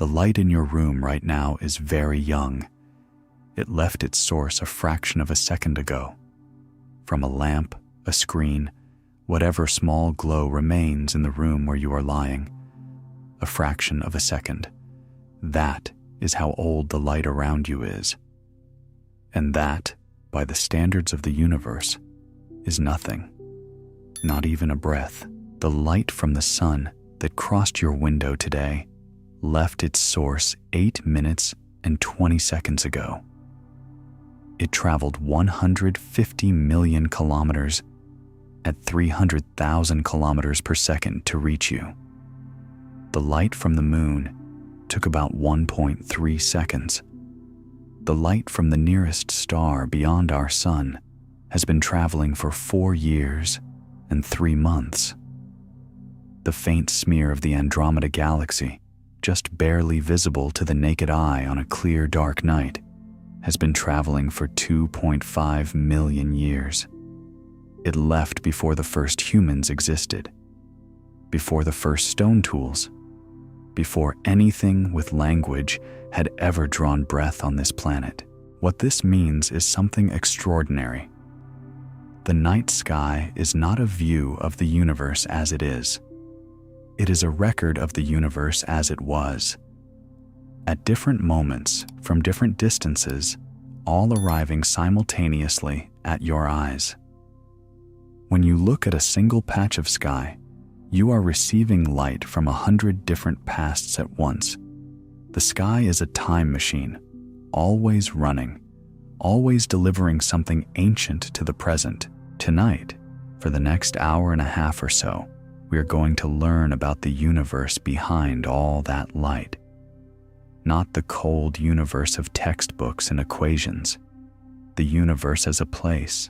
The light in your room right now is very young. It left its source a fraction of a second ago. From a lamp, a screen, whatever small glow remains in the room where you are lying. A fraction of a second. That is how old the light around you is. And that, by the standards of the universe, is nothing. Not even a breath. The light from the sun that crossed your window today left its source 8 minutes and 20 seconds ago. It traveled 150 million kilometers at 300,000 kilometers per second to reach you. The light from the moon took about 1.3 seconds. The light from the nearest star beyond our sun has been traveling for 4 years and 3 months. The faint smear of the Andromeda galaxy, just barely visible to the naked eye on a clear dark night, has been traveling for 2.5 million years. It left before the first humans existed, before the first stone tools, before anything with language had ever drawn breath on this planet. What this means is something extraordinary. The night sky is not a view of the universe as it is. It is a record of the universe as it was. At different moments, from different distances, all arriving simultaneously at your eyes. When you look at a single patch of sky, you are receiving light from 100 different pasts at once. The sky is a time machine, always running, always delivering something ancient to the present. Tonight, for the next hour and a half or so, we are going to learn about the universe behind all that light. Not the cold universe of textbooks and equations. The universe as a place,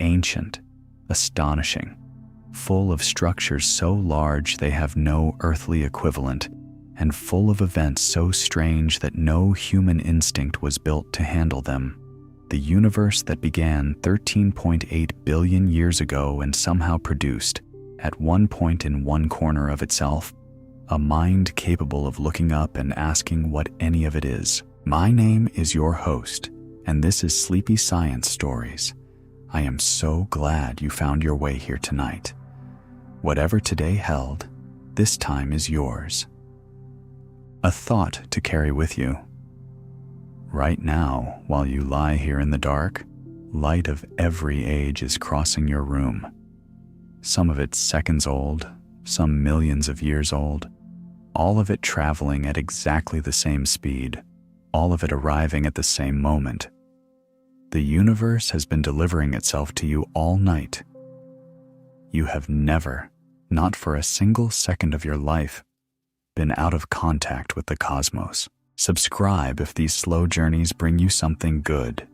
ancient, astonishing, full of structures so large they have no earthly equivalent, and full of events so strange that no human instinct was built to handle them. The universe that began 13.8 billion years ago and somehow produced, at one point in one corner of itself, a mind capable of looking up and asking what any of it is. My name is your host, and this is Sleepy Science Stories. I am so glad you found your way here tonight. Whatever today held, this time is yours. A thought to carry with you. Right now, while you lie here in the dark, light of every age is crossing your room. Some of it seconds old, some millions of years old, all of it traveling at exactly the same speed, all of it arriving at the same moment. The universe has been delivering itself to you all night. You have never, not for a single second of your life, been out of contact with the cosmos. Subscribe if these slow journeys bring you something good.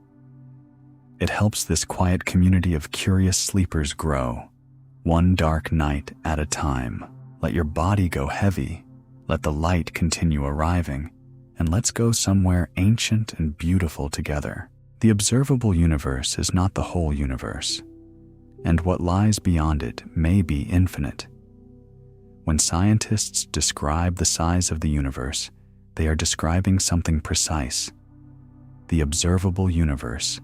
It helps this quiet community of curious sleepers grow, one dark night at a time. Let your body go heavy, let the light continue arriving, and let's go somewhere ancient and beautiful together. The observable universe is not the whole universe, and what lies beyond it may be infinite. When scientists describe the size of the universe, they are describing something precise. The observable universe,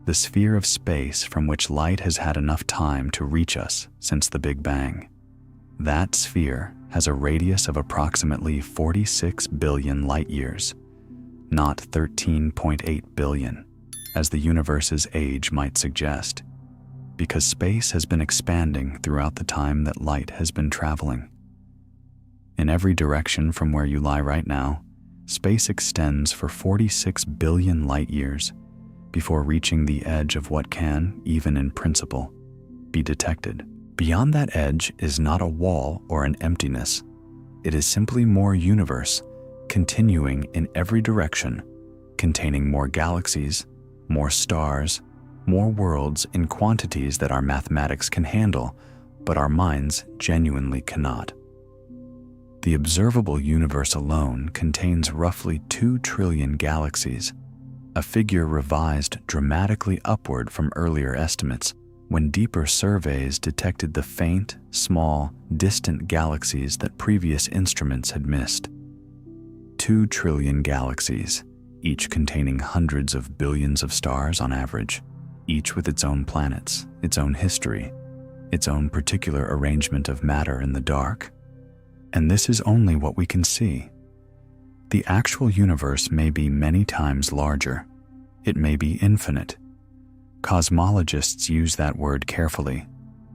the sphere of space from which light has had enough time to reach us since the Big Bang. That sphere has a radius of approximately 46 billion light-years, not 13.8 billion, as the universe's age might suggest, because space has been expanding throughout the time that light has been traveling. In every direction from where you lie right now, space extends for 46 billion light-years before reaching the edge of what can, even in principle, be detected. Beyond that edge is not a wall or an emptiness. It is simply more universe, continuing in every direction, containing more galaxies, more stars, more worlds in quantities that our mathematics can handle, but our minds genuinely cannot. The observable universe alone contains roughly 2 trillion galaxies, a figure revised dramatically upward from earlier estimates when deeper surveys detected the faint, small, distant galaxies that previous instruments had missed. 2 trillion galaxies, each containing hundreds of billions of stars on average, each with its own planets, its own history, its own particular arrangement of matter in the dark. And this is only what we can see. The actual universe may be many times larger. It may be infinite. Cosmologists use that word carefully,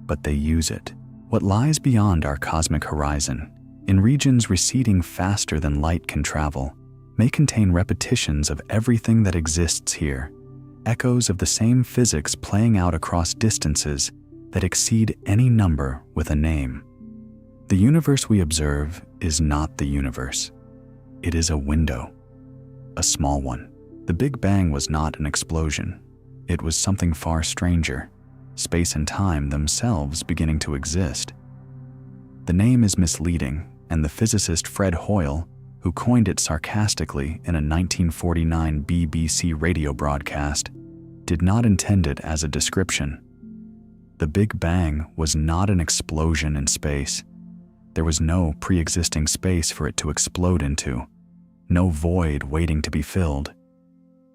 but they use it. What lies beyond our cosmic horizon, in regions receding faster than light can travel, may contain repetitions of everything that exists here, echoes of the same physics playing out across distances that exceed any number with a name. The universe we observe is not the universe. It is a window, a small one. The Big Bang was not an explosion. It was something far stranger, space and time themselves beginning to exist. The name is misleading, and the physicist Fred Hoyle, who coined it sarcastically in a 1949 BBC radio broadcast, did not intend it as a description. The Big Bang was not an explosion in space. There was no pre-existing space for it to explode into, no void waiting to be filled.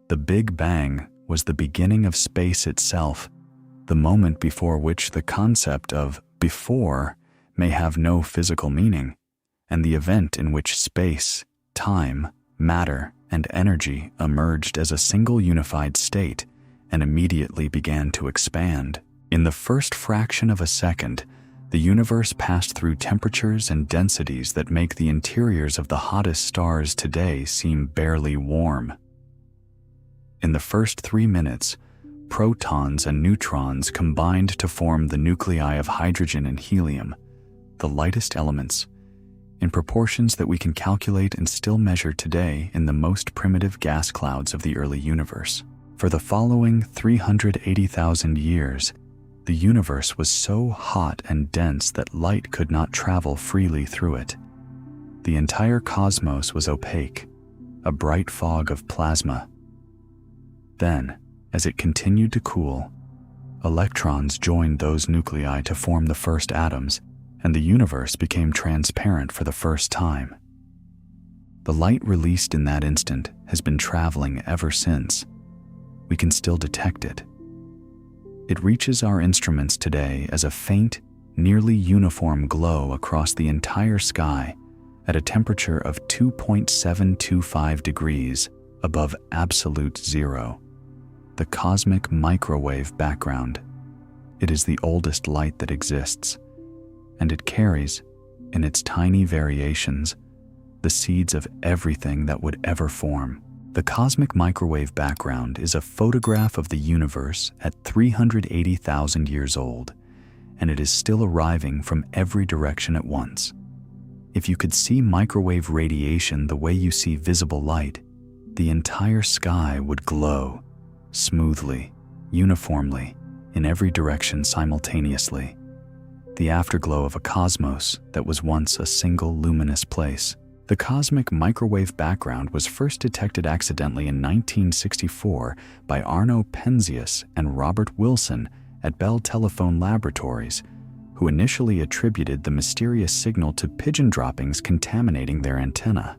The Big Bang was the beginning of space itself, the moment before which the concept of before may have no physical meaning, and the event in which space, time, matter, and energy emerged as a single unified state and immediately began to expand. In the first fraction of a second, the universe passed through temperatures and densities that make the interiors of the hottest stars today seem barely warm. In the first 3 minutes, protons and neutrons combined to form the nuclei of hydrogen and helium, the lightest elements, in proportions that we can calculate and still measure today in the most primitive gas clouds of the early universe. For the following 380,000 years, the universe was so hot and dense that light could not travel freely through it. The entire cosmos was opaque, a bright fog of plasma. Then, as it continued to cool, electrons joined those nuclei to form the first atoms, and the universe became transparent for the first time. The light released in that instant has been traveling ever since. We can still detect it. It reaches our instruments today as a faint, nearly uniform glow across the entire sky at a temperature of 2.725 degrees above absolute zero. The cosmic microwave background. It is the oldest light that exists, and it carries, in its tiny variations, the seeds of everything that would ever form. The cosmic microwave background is a photograph of the universe at 380,000 years old, and it is still arriving from every direction at once. If you could see microwave radiation the way you see visible light, the entire sky would glow, smoothly, uniformly, in every direction simultaneously. The afterglow of a cosmos that was once a single luminous place. The cosmic microwave background was first detected accidentally in 1964 by Arno Penzias and Robert Wilson at Bell Telephone Laboratories, who initially attributed the mysterious signal to pigeon droppings contaminating their antenna.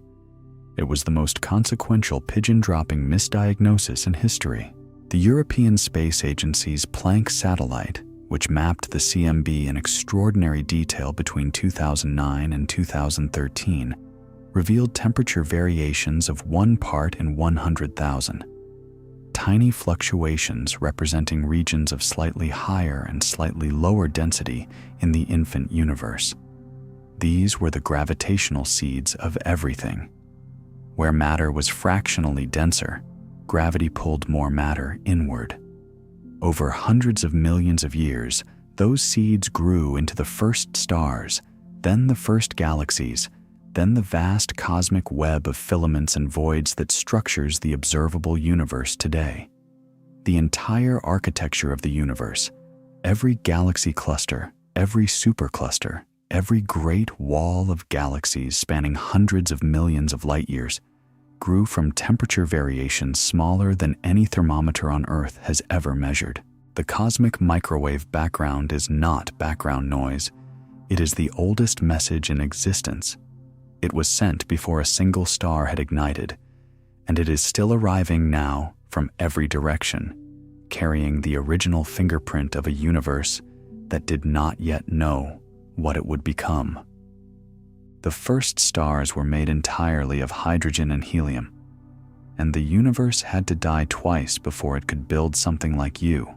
It was the most consequential pigeon dropping misdiagnosis in history. The European Space Agency's Planck satellite, which mapped the CMB in extraordinary detail between 2009 and 2013, revealed temperature variations of 1 part in 100,000. Tiny fluctuations representing regions of slightly higher and slightly lower density in the infant universe. These were the gravitational seeds of everything. Where matter was fractionally denser, gravity pulled more matter inward. Over hundreds of millions of years, those seeds grew into the first stars, then the first galaxies, then the vast cosmic web of filaments and voids that structures the observable universe today. The entire architecture of the universe, every galaxy cluster, every supercluster, every great wall of galaxies spanning hundreds of millions of light years, grew from temperature variations smaller than any thermometer on Earth has ever measured. The cosmic microwave background is not background noise. It is the oldest message in existence. It was sent before a single star had ignited, and it is still arriving now from every direction, carrying the original fingerprint of a universe that did not yet know what it would become. The first stars were made entirely of hydrogen and helium, and the universe had to die twice before it could build something like you.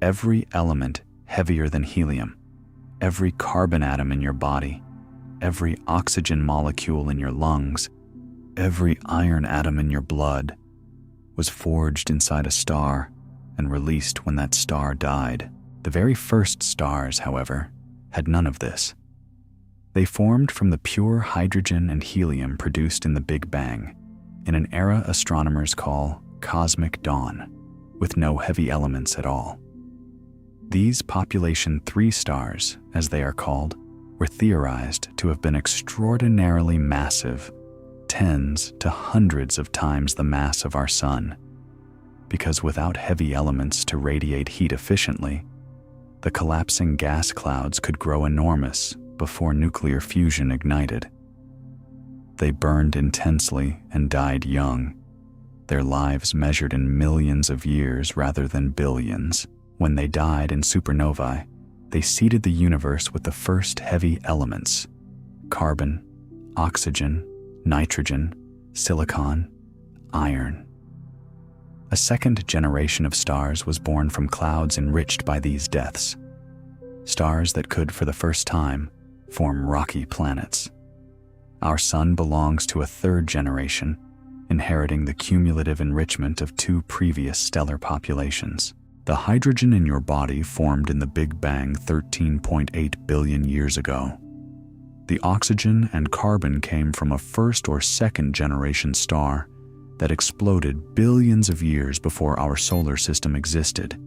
Every element heavier than helium, every carbon atom in your body, every oxygen molecule in your lungs, every iron atom in your blood was forged inside a star and released when that star died. The very first stars, however, had none of this. They formed from the pure hydrogen and helium produced in the Big Bang, in an era astronomers call cosmic dawn, with no heavy elements at all. These population 3 stars, as they are called, were theorized to have been extraordinarily massive, tens to hundreds of times the mass of our Sun, because without heavy elements to radiate heat efficiently, the collapsing gas clouds could grow enormous before nuclear fusion ignited. They burned intensely and died young, their lives measured in millions of years rather than billions. When they died in supernovae, they seeded the universe with the first heavy elements: carbon, oxygen, nitrogen, silicon, iron. A second generation of stars was born from clouds enriched by these deaths, stars that could, for the first time, form rocky planets. Our Sun belongs to a third generation, inheriting the cumulative enrichment of 2 previous stellar populations. The hydrogen in your body formed in the Big Bang 13.8 billion years ago. The oxygen and carbon came from a first or second generation star that exploded billions of years before our solar system existed.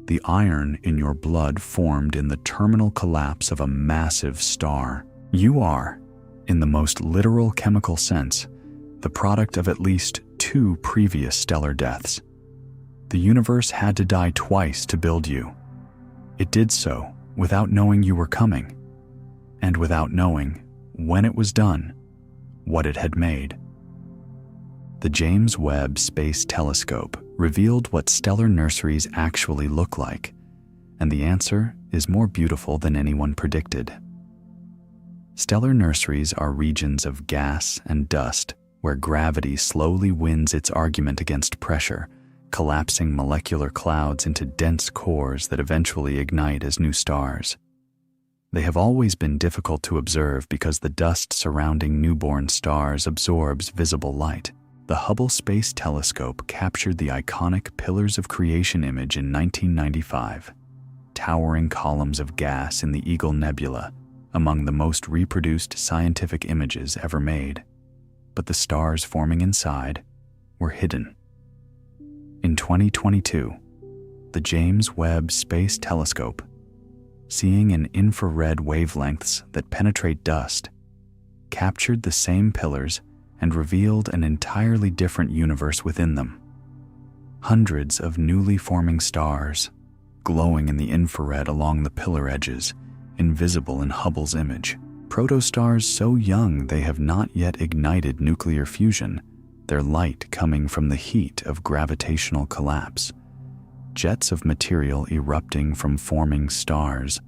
The iron in your blood formed in the terminal collapse of a massive star. You are, in the most literal chemical sense, the product of at least 2 previous stellar deaths. The universe had to die twice to build you. It did so without knowing you were coming, and without knowing, when it was done, what it had made. The James Webb Space Telescope revealed what stellar nurseries actually look like, and the answer is more beautiful than anyone predicted. Stellar nurseries are regions of gas and dust where gravity slowly wins its argument against pressure, collapsing molecular clouds into dense cores that eventually ignite as new stars. They have always been difficult to observe because the dust surrounding newborn stars absorbs visible light. The Hubble Space Telescope captured the iconic Pillars of Creation image in 1995, towering columns of gas in the Eagle Nebula, among the most reproduced scientific images ever made. But the stars forming inside were hidden. In 2022, the James Webb Space Telescope, seeing in infrared wavelengths that penetrate dust, captured the same pillars and revealed an entirely different universe within them. Hundreds of newly forming stars, glowing in the infrared along the pillar edges, invisible in Hubble's image. Protostars so young they have not yet ignited nuclear fusion, their light coming from the heat of gravitational collapse. Jets of material erupting from forming stars,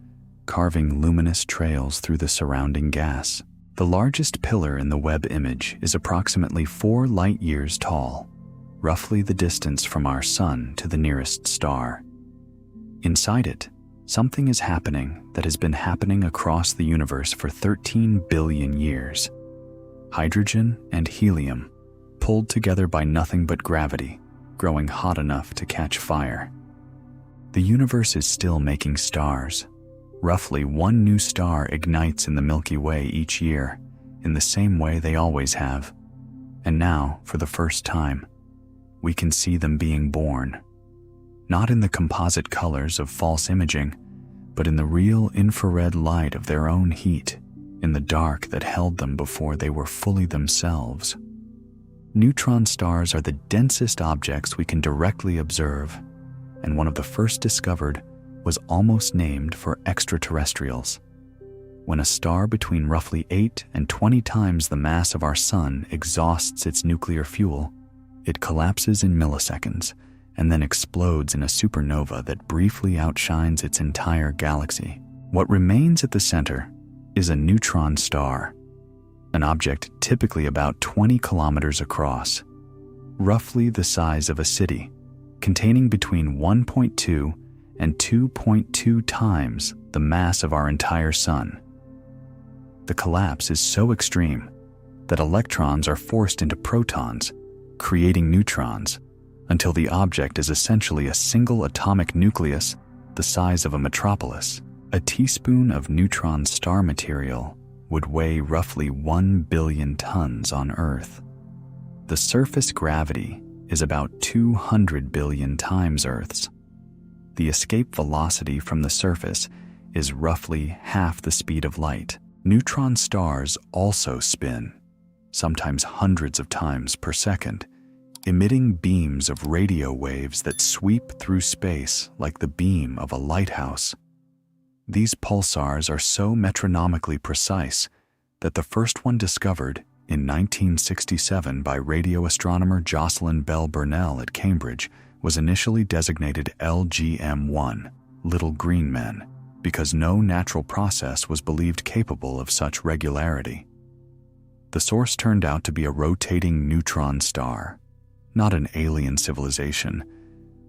carving luminous trails through the surrounding gas. The largest pillar in the Webb image is approximately 4 light-years tall, roughly the distance from our Sun to the nearest star. Inside it, something is happening that has been happening across the universe for 13 billion years. Hydrogen and helium, pulled together by nothing but gravity, growing hot enough to catch fire. The universe is still making stars. Roughly 1 new star ignites in the Milky Way each year, in the same way they always have. And now, for the first time, we can see them being born. Not in the composite colors of false imaging, but in the real infrared light of their own heat, in the dark that held them before they were fully themselves. Neutron stars are the densest objects we can directly observe, and one of the first discovered was almost named for extraterrestrials. When a star between roughly 8 and 20 times the mass of our Sun exhausts its nuclear fuel, it collapses in milliseconds and then explodes in a supernova that briefly outshines its entire galaxy. What remains at the center is a neutron star, an object typically about 20 kilometers across, roughly the size of a city, containing between 1.2 and 2.2 times the mass of our entire Sun. The collapse is so extreme that electrons are forced into protons, creating neutrons, until the object is essentially a single atomic nucleus the size of a metropolis. A teaspoon of neutron star material would weigh roughly 1 billion tons on Earth. The surface gravity is about 200 billion times Earth's. The escape velocity from the surface is roughly half the speed of light. Neutron stars also spin, sometimes hundreds of times per second, emitting beams of radio waves that sweep through space like the beam of a lighthouse. These pulsars are so metronomically precise that the first one discovered in 1967 by radio astronomer Jocelyn Bell Burnell at Cambridge was initially designated LGM-1, Little Green Men, because no natural process was believed capable of such regularity. The source turned out to be a rotating neutron star, not an alien civilization,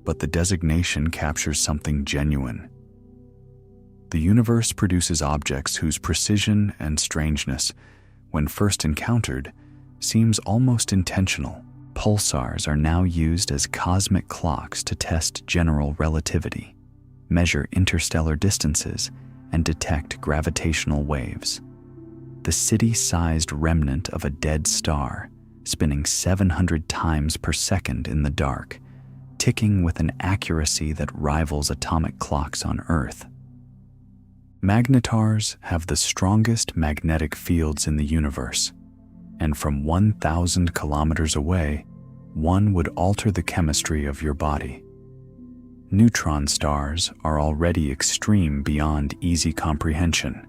but the designation captures something genuine. The universe produces objects whose precision and strangeness, when first encountered, seems almost intentional. Pulsars are now used as cosmic clocks to test general relativity, measure interstellar distances, and detect gravitational waves. The city-sized remnant of a dead star, spinning 700 times per second in the dark, ticking with an accuracy that rivals atomic clocks on Earth. Magnetars have the strongest magnetic fields in the universe, and from 1,000 kilometers away, one would alter the chemistry of your body. Neutron stars are already extreme beyond easy comprehension.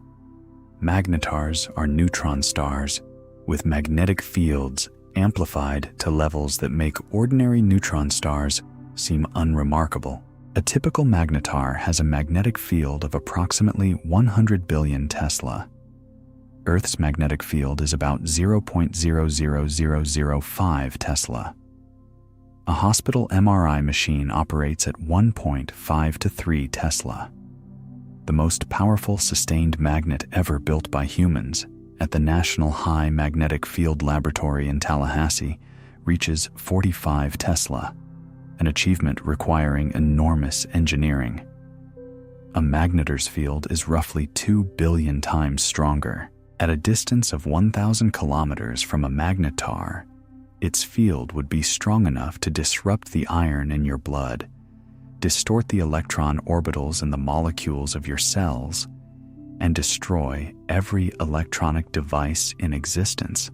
Magnetars are neutron stars with magnetic fields amplified to levels that make ordinary neutron stars seem unremarkable. A typical magnetar has a magnetic field of approximately 100 billion Tesla. Earth's magnetic field is about 0.00005 Tesla. A hospital MRI machine operates at 1.5 to 3 Tesla. The most powerful sustained magnet ever built by humans at the National High Magnetic Field Laboratory in Tallahassee reaches 45 Tesla, an achievement requiring enormous engineering. A magnetar's field is roughly 2 billion times stronger. At a distance of 1,000 kilometers from a magnetar, its field would be strong enough to disrupt the iron in your blood, distort the electron orbitals in the molecules of your cells, and destroy every electronic device in existence.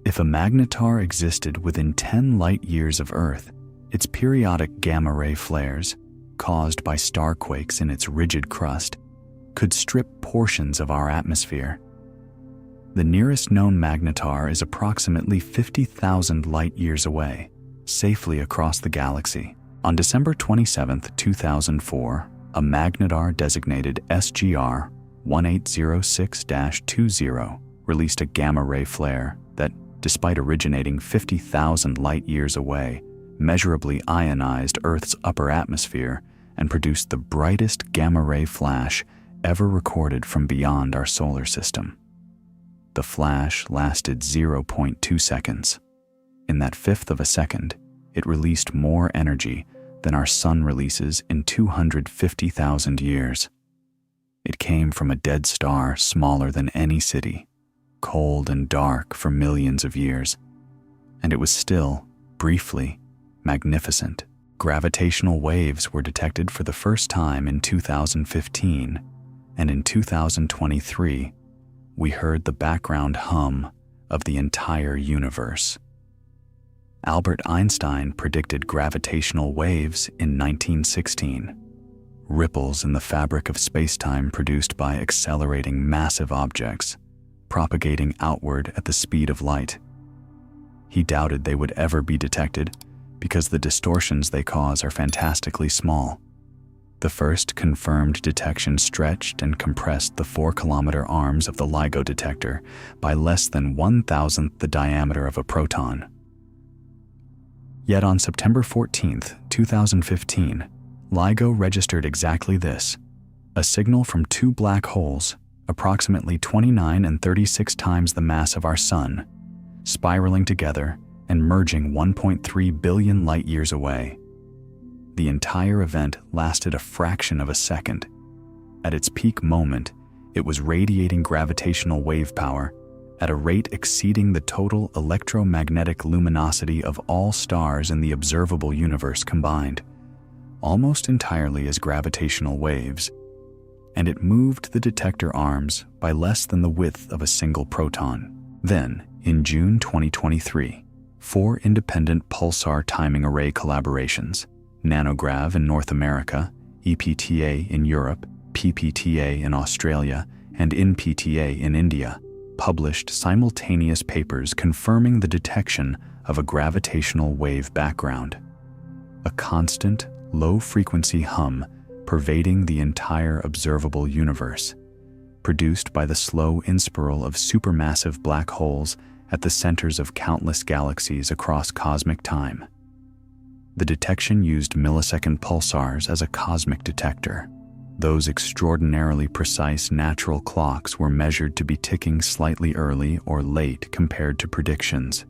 If a magnetar existed within 10 light-years of Earth, its periodic gamma-ray flares, caused by starquakes in its rigid crust, could strip portions of our atmosphere. The nearest known magnetar is approximately 50,000 light-years away, safely across the galaxy. On December 27, 2004, a magnetar designated SGR 1806-20 released a gamma-ray flare that, despite originating 50,000 light-years away, measurably ionized Earth's upper atmosphere and produced the brightest gamma-ray flash ever recorded from beyond our solar system. The flash lasted 0.2 seconds. In that fifth of a second, it released more energy than our sun releases in 250,000 years. It came from a dead star smaller than any city, cold and dark for millions of years, and it was still, briefly, magnificent. Gravitational waves were detected for the first time in 2015, and in 2023, we heard the background hum of the entire universe. Albert Einstein predicted gravitational waves in 1916. ripples in the fabric of space-time produced by accelerating massive objects, propagating outward at the speed of light. He doubted they would ever be detected because the distortions they cause are fantastically small. The first confirmed detection stretched and compressed the 4-kilometer arms of the LIGO detector by less than 1,000th the diameter of a proton. Yet on September 14, 2015, LIGO registered exactly this: a signal from two black holes, approximately 29 and 36 times the mass of our Sun, spiraling together and merging 1.3 billion light-years away. The entire event lasted a fraction of a second. At its peak moment, it was radiating gravitational wave power at a rate exceeding the total electromagnetic luminosity of all stars in the observable universe combined, almost entirely as gravitational waves, and it moved the detector arms by less than the width of a single proton. Then, in June 2023, 4 independent pulsar timing array collaborations, Nanograv in North America, EPTA in Europe, PPTA in Australia, and INPTA in India, published simultaneous papers confirming the detection of a gravitational wave background, a constant, low-frequency hum pervading the entire observable universe, produced by the slow inspiral of supermassive black holes at the centers of countless galaxies across cosmic time. The detection used millisecond pulsars as a cosmic detector. Those extraordinarily precise natural clocks were measured to be ticking slightly early or late compared to predictions,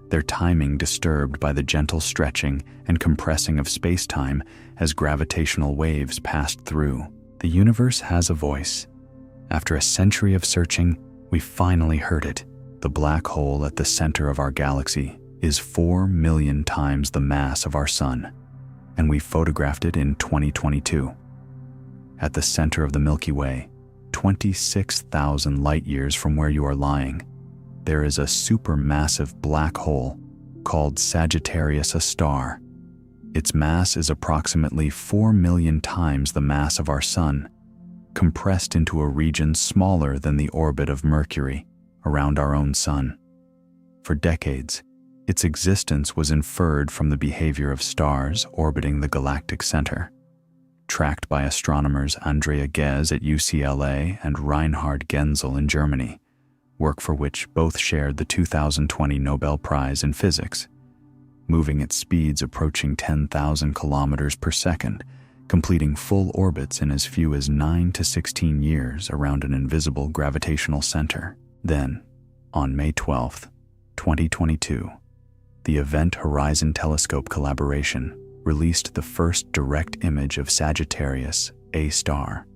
their timing disturbed by the gentle stretching and compressing of space-time as gravitational waves passed through. The universe has a voice. After a century of searching, we finally heard it. The black hole at the center of our galaxy is 4 million times the mass of our Sun, and we photographed it in 2022. At the center of the Milky Way, 26,000 light-years from where you are lying, there is a supermassive black hole called Sagittarius A star. Its mass is approximately 4 million times the mass of our Sun, compressed into a region smaller than the orbit of Mercury around our own Sun. For decades, its existence was inferred from the behavior of stars orbiting the galactic center. Tracked by astronomers Andrea Ghez at UCLA and Reinhard Genzel in Germany, work for which both shared the 2020 Nobel Prize in Physics, moving at speeds approaching 10,000 kilometers per second, completing full orbits in as few as 9 to 16 years around an invisible gravitational center. Then, on May 12, 2022, the Event Horizon Telescope collaboration released the first direct image of Sagittarius A star,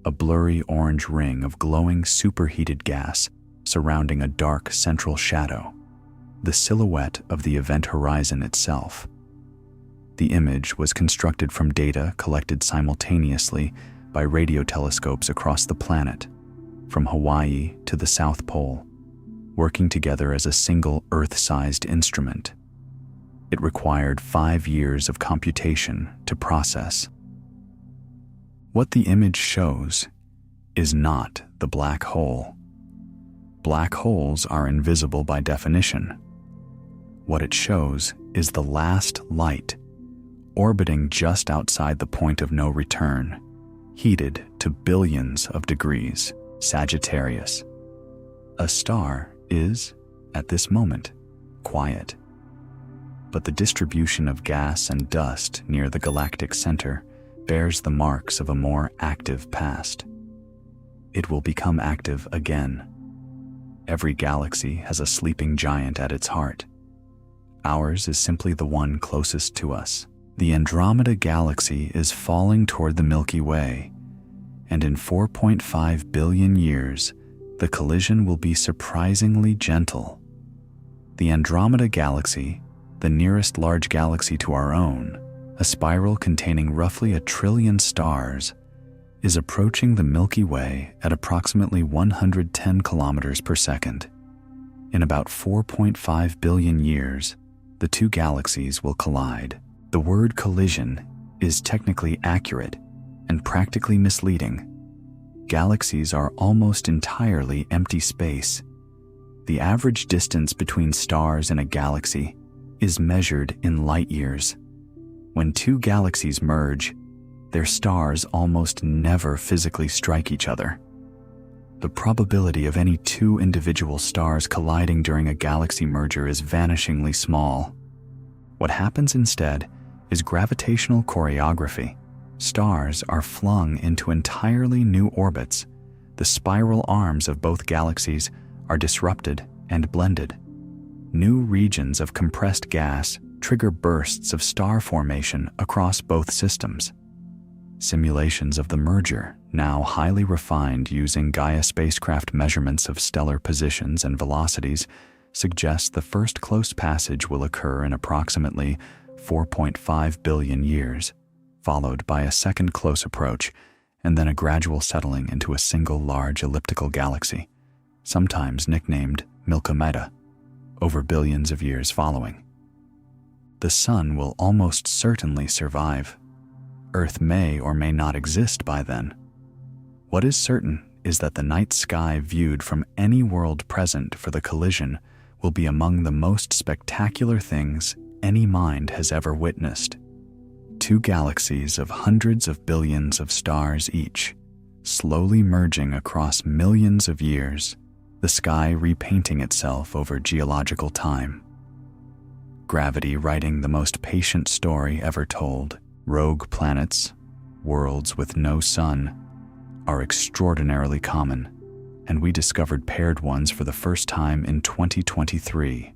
a blurry orange ring of glowing superheated gas surrounding a dark central shadow, the silhouette of the event horizon itself. The image was constructed from data collected simultaneously by radio telescopes across the planet, from Hawaii to the South Pole, working together as a single Earth-sized instrument. It required 5 years of computation to process. What the image shows is not the black hole. Black holes are invisible by definition. What it shows is the last light, orbiting just outside the point of no return, heated to billions of degrees, Sagittarius. A star is, at this moment, quiet. But the distribution of gas and dust near the galactic center bears the marks of a more active past. It will become active again. Every galaxy has a sleeping giant at its heart. Ours is simply the one closest to us. The Andromeda galaxy is falling toward the Milky Way, and in 4.5 billion years, the collision will be surprisingly gentle. The Andromeda galaxy, the nearest large galaxy to our own, a spiral containing roughly 1 trillion stars, is approaching the Milky Way at approximately 110 kilometers per second. In about 4.5 billion years, the two galaxies will collide. The word collision is technically accurate and practically misleading. Galaxies are almost entirely empty space. The average distance between stars in a galaxy is measured in light years. When two galaxies merge, their stars almost never physically strike each other. The probability of any two individual stars colliding during a galaxy merger is vanishingly small. What happens instead is gravitational choreography. Stars are flung into entirely new orbits. The spiral arms of both galaxies are disrupted and blended. New regions of compressed gas trigger bursts of star formation across both systems. Simulations of the merger, now highly refined using Gaia spacecraft measurements of stellar positions and velocities, suggest the first close passage will occur in approximately 4.5 billion years, followed by a second close approach, and then a gradual settling into a single large elliptical galaxy, sometimes nicknamed Andromeda, over billions of years following. The Sun will almost certainly survive. Earth may or may not exist by then. What is certain is that the night sky viewed from any world present for the collision will be among the most spectacular things any mind has ever witnessed. Two galaxies of hundreds of billions of stars each, slowly merging across millions of years, the sky repainting itself over geological time. Gravity writing the most patient story ever told. Rogue planets, worlds with no sun, are extraordinarily common, and we discovered paired ones for the first time in 2023.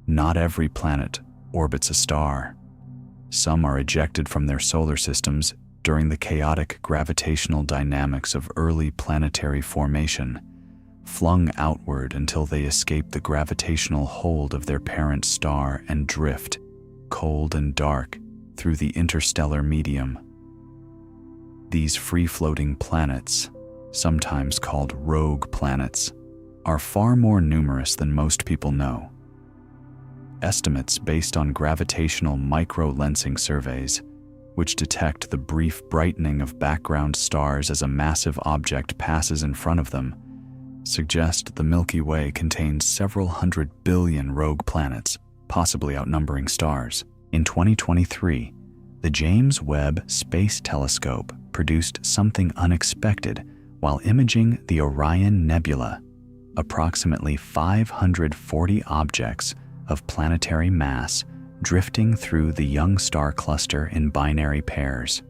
Not every planet orbits a star. Some are ejected from their solar systems during the chaotic gravitational dynamics of early planetary formation, flung outward until they escape the gravitational hold of their parent star and drift, cold and dark, through the interstellar medium. These free-floating planets, sometimes called rogue planets, are far more numerous than most people know. Estimates based on gravitational micro-lensing surveys, which detect the brief brightening of background stars as a massive object passes in front of them, suggest the Milky Way contains several 100 billion rogue planets, possibly outnumbering stars. In 2023, the James Webb Space Telescope produced something unexpected while imaging the Orion Nebula, approximately 540 objects of planetary mass drifting through the young star cluster in binary pairs.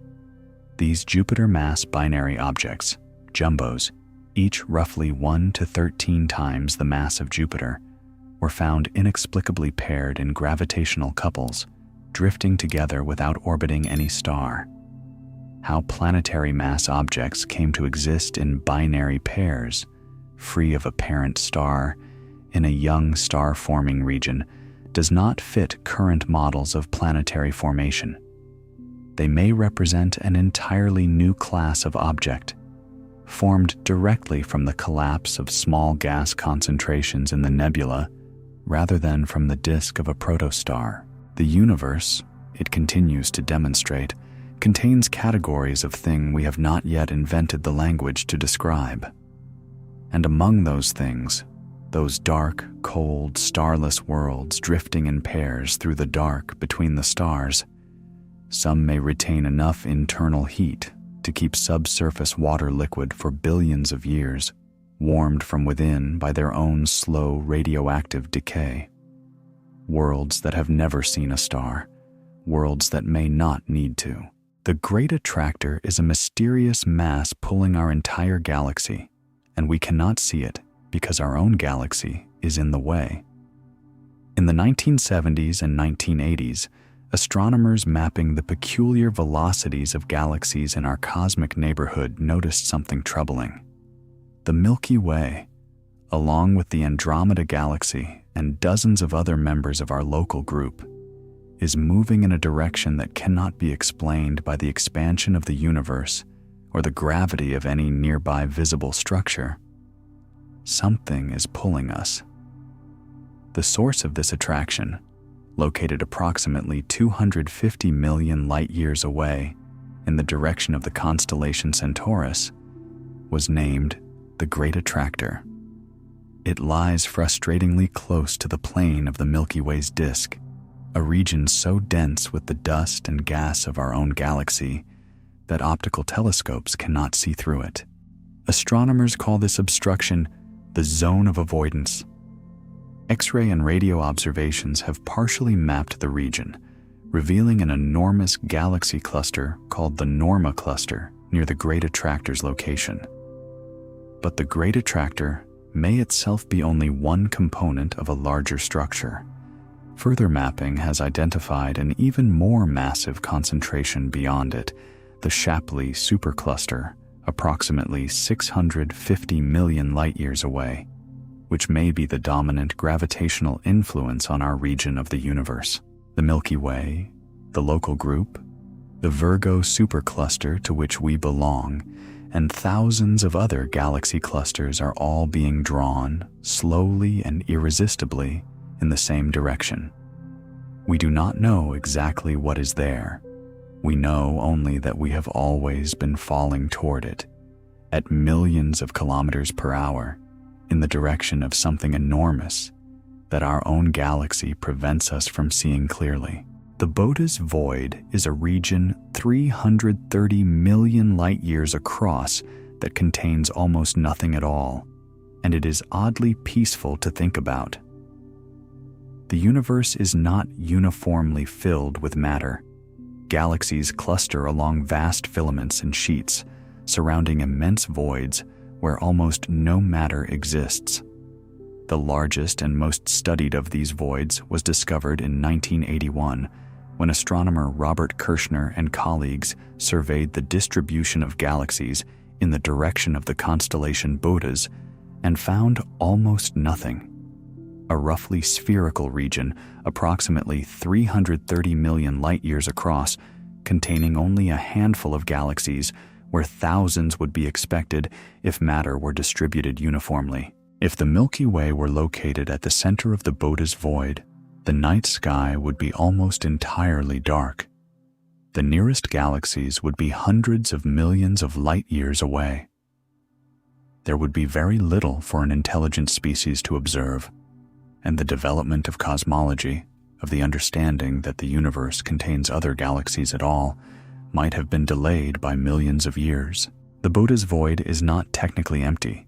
These Jupiter mass binary objects, jumbos, each roughly 1 to 13 times the mass of Jupiter, were found inexplicably paired in gravitational couples, drifting together without orbiting any star. How planetary mass objects came to exist in binary pairs, free of a parent star, in a young star-forming region, does not fit current models of planetary formation. They may represent an entirely new class of object, formed directly from the collapse of small gas concentrations in the nebula rather than from the disk of a protostar. The universe, it continues to demonstrate, contains categories of thing we have not yet invented the language to describe. And among those things, those dark, cold, starless worlds drifting in pairs through the dark between the stars, some may retain enough internal heat to keep subsurface water liquid for billions of years, warmed from within by their own slow radioactive decay. Worlds that have never seen a star, worlds that may not need to. The Great Attractor is a mysterious mass pulling our entire galaxy, and we cannot see it because our own galaxy is in the way. In the 1970s and 1980s, astronomers mapping the peculiar velocities of galaxies in our cosmic neighborhood noticed something troubling. The Milky Way, along with the Andromeda galaxy and dozens of other members of our local group, is moving in a direction that cannot be explained by the expansion of the universe or the gravity of any nearby visible structure. Something is pulling us. The source of this attraction, located approximately 250 million light-years away, in the direction of the constellation Centaurus, was named the Great Attractor. It lies frustratingly close to the plane of the Milky Way's disk, a region so dense with the dust and gas of our own galaxy that optical telescopes cannot see through it. Astronomers call this obstruction the zone of avoidance. X-ray and radio observations have partially mapped the region, revealing an enormous galaxy cluster called the Norma cluster near the Great Attractor's location. But the Great Attractor may itself be only one component of a larger structure. Further mapping has identified an even more massive concentration beyond it, the Shapley supercluster, approximately 650 million light-years away, which may be the dominant gravitational influence on our region of the universe. The Milky Way, the Local Group, the Virgo supercluster to which we belong, and thousands of other galaxy clusters are all being drawn, slowly and irresistibly, in the same direction. We do not know exactly what is there. We know only that we have always been falling toward it, at millions of kilometers per hour, in the direction of something enormous that our own galaxy prevents us from seeing clearly. The Bode's void is a region 330 million light-years across that contains almost nothing at all, and it is oddly peaceful to think about. The universe is not uniformly filled with matter. Galaxies cluster along vast filaments and sheets, surrounding immense voids where almost no matter exists. The largest and most studied of these voids was discovered in 1981, when astronomer Robert Kirshner and colleagues surveyed the distribution of galaxies in the direction of the constellation Bodes and found almost nothing. A roughly spherical region, approximately 330 million light-years across, containing only a handful of galaxies where thousands would be expected if matter were distributed uniformly. If the Milky Way were located at the center of the Bode's void, the night sky would be almost entirely dark. The nearest galaxies would be hundreds of millions of light-years away. There would be very little for an intelligent species to observe, and the development of cosmology, of the understanding that the universe contains other galaxies at all, might have been delayed by millions of years. The Bode's void is not technically empty.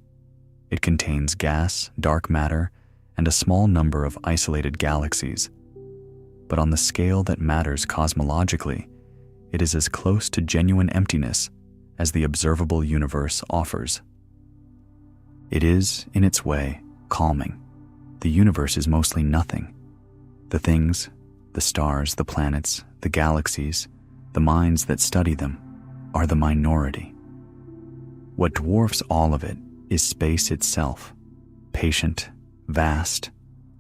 It contains gas, dark matter, and a small number of isolated galaxies. But on the scale that matters cosmologically, it is as close to genuine emptiness as the observable universe offers. It is, in its way, calming. The universe is mostly nothing. The things, the stars, the planets, the galaxies, the minds that study them, are the minority. What dwarfs all of it is space itself, patient, vast,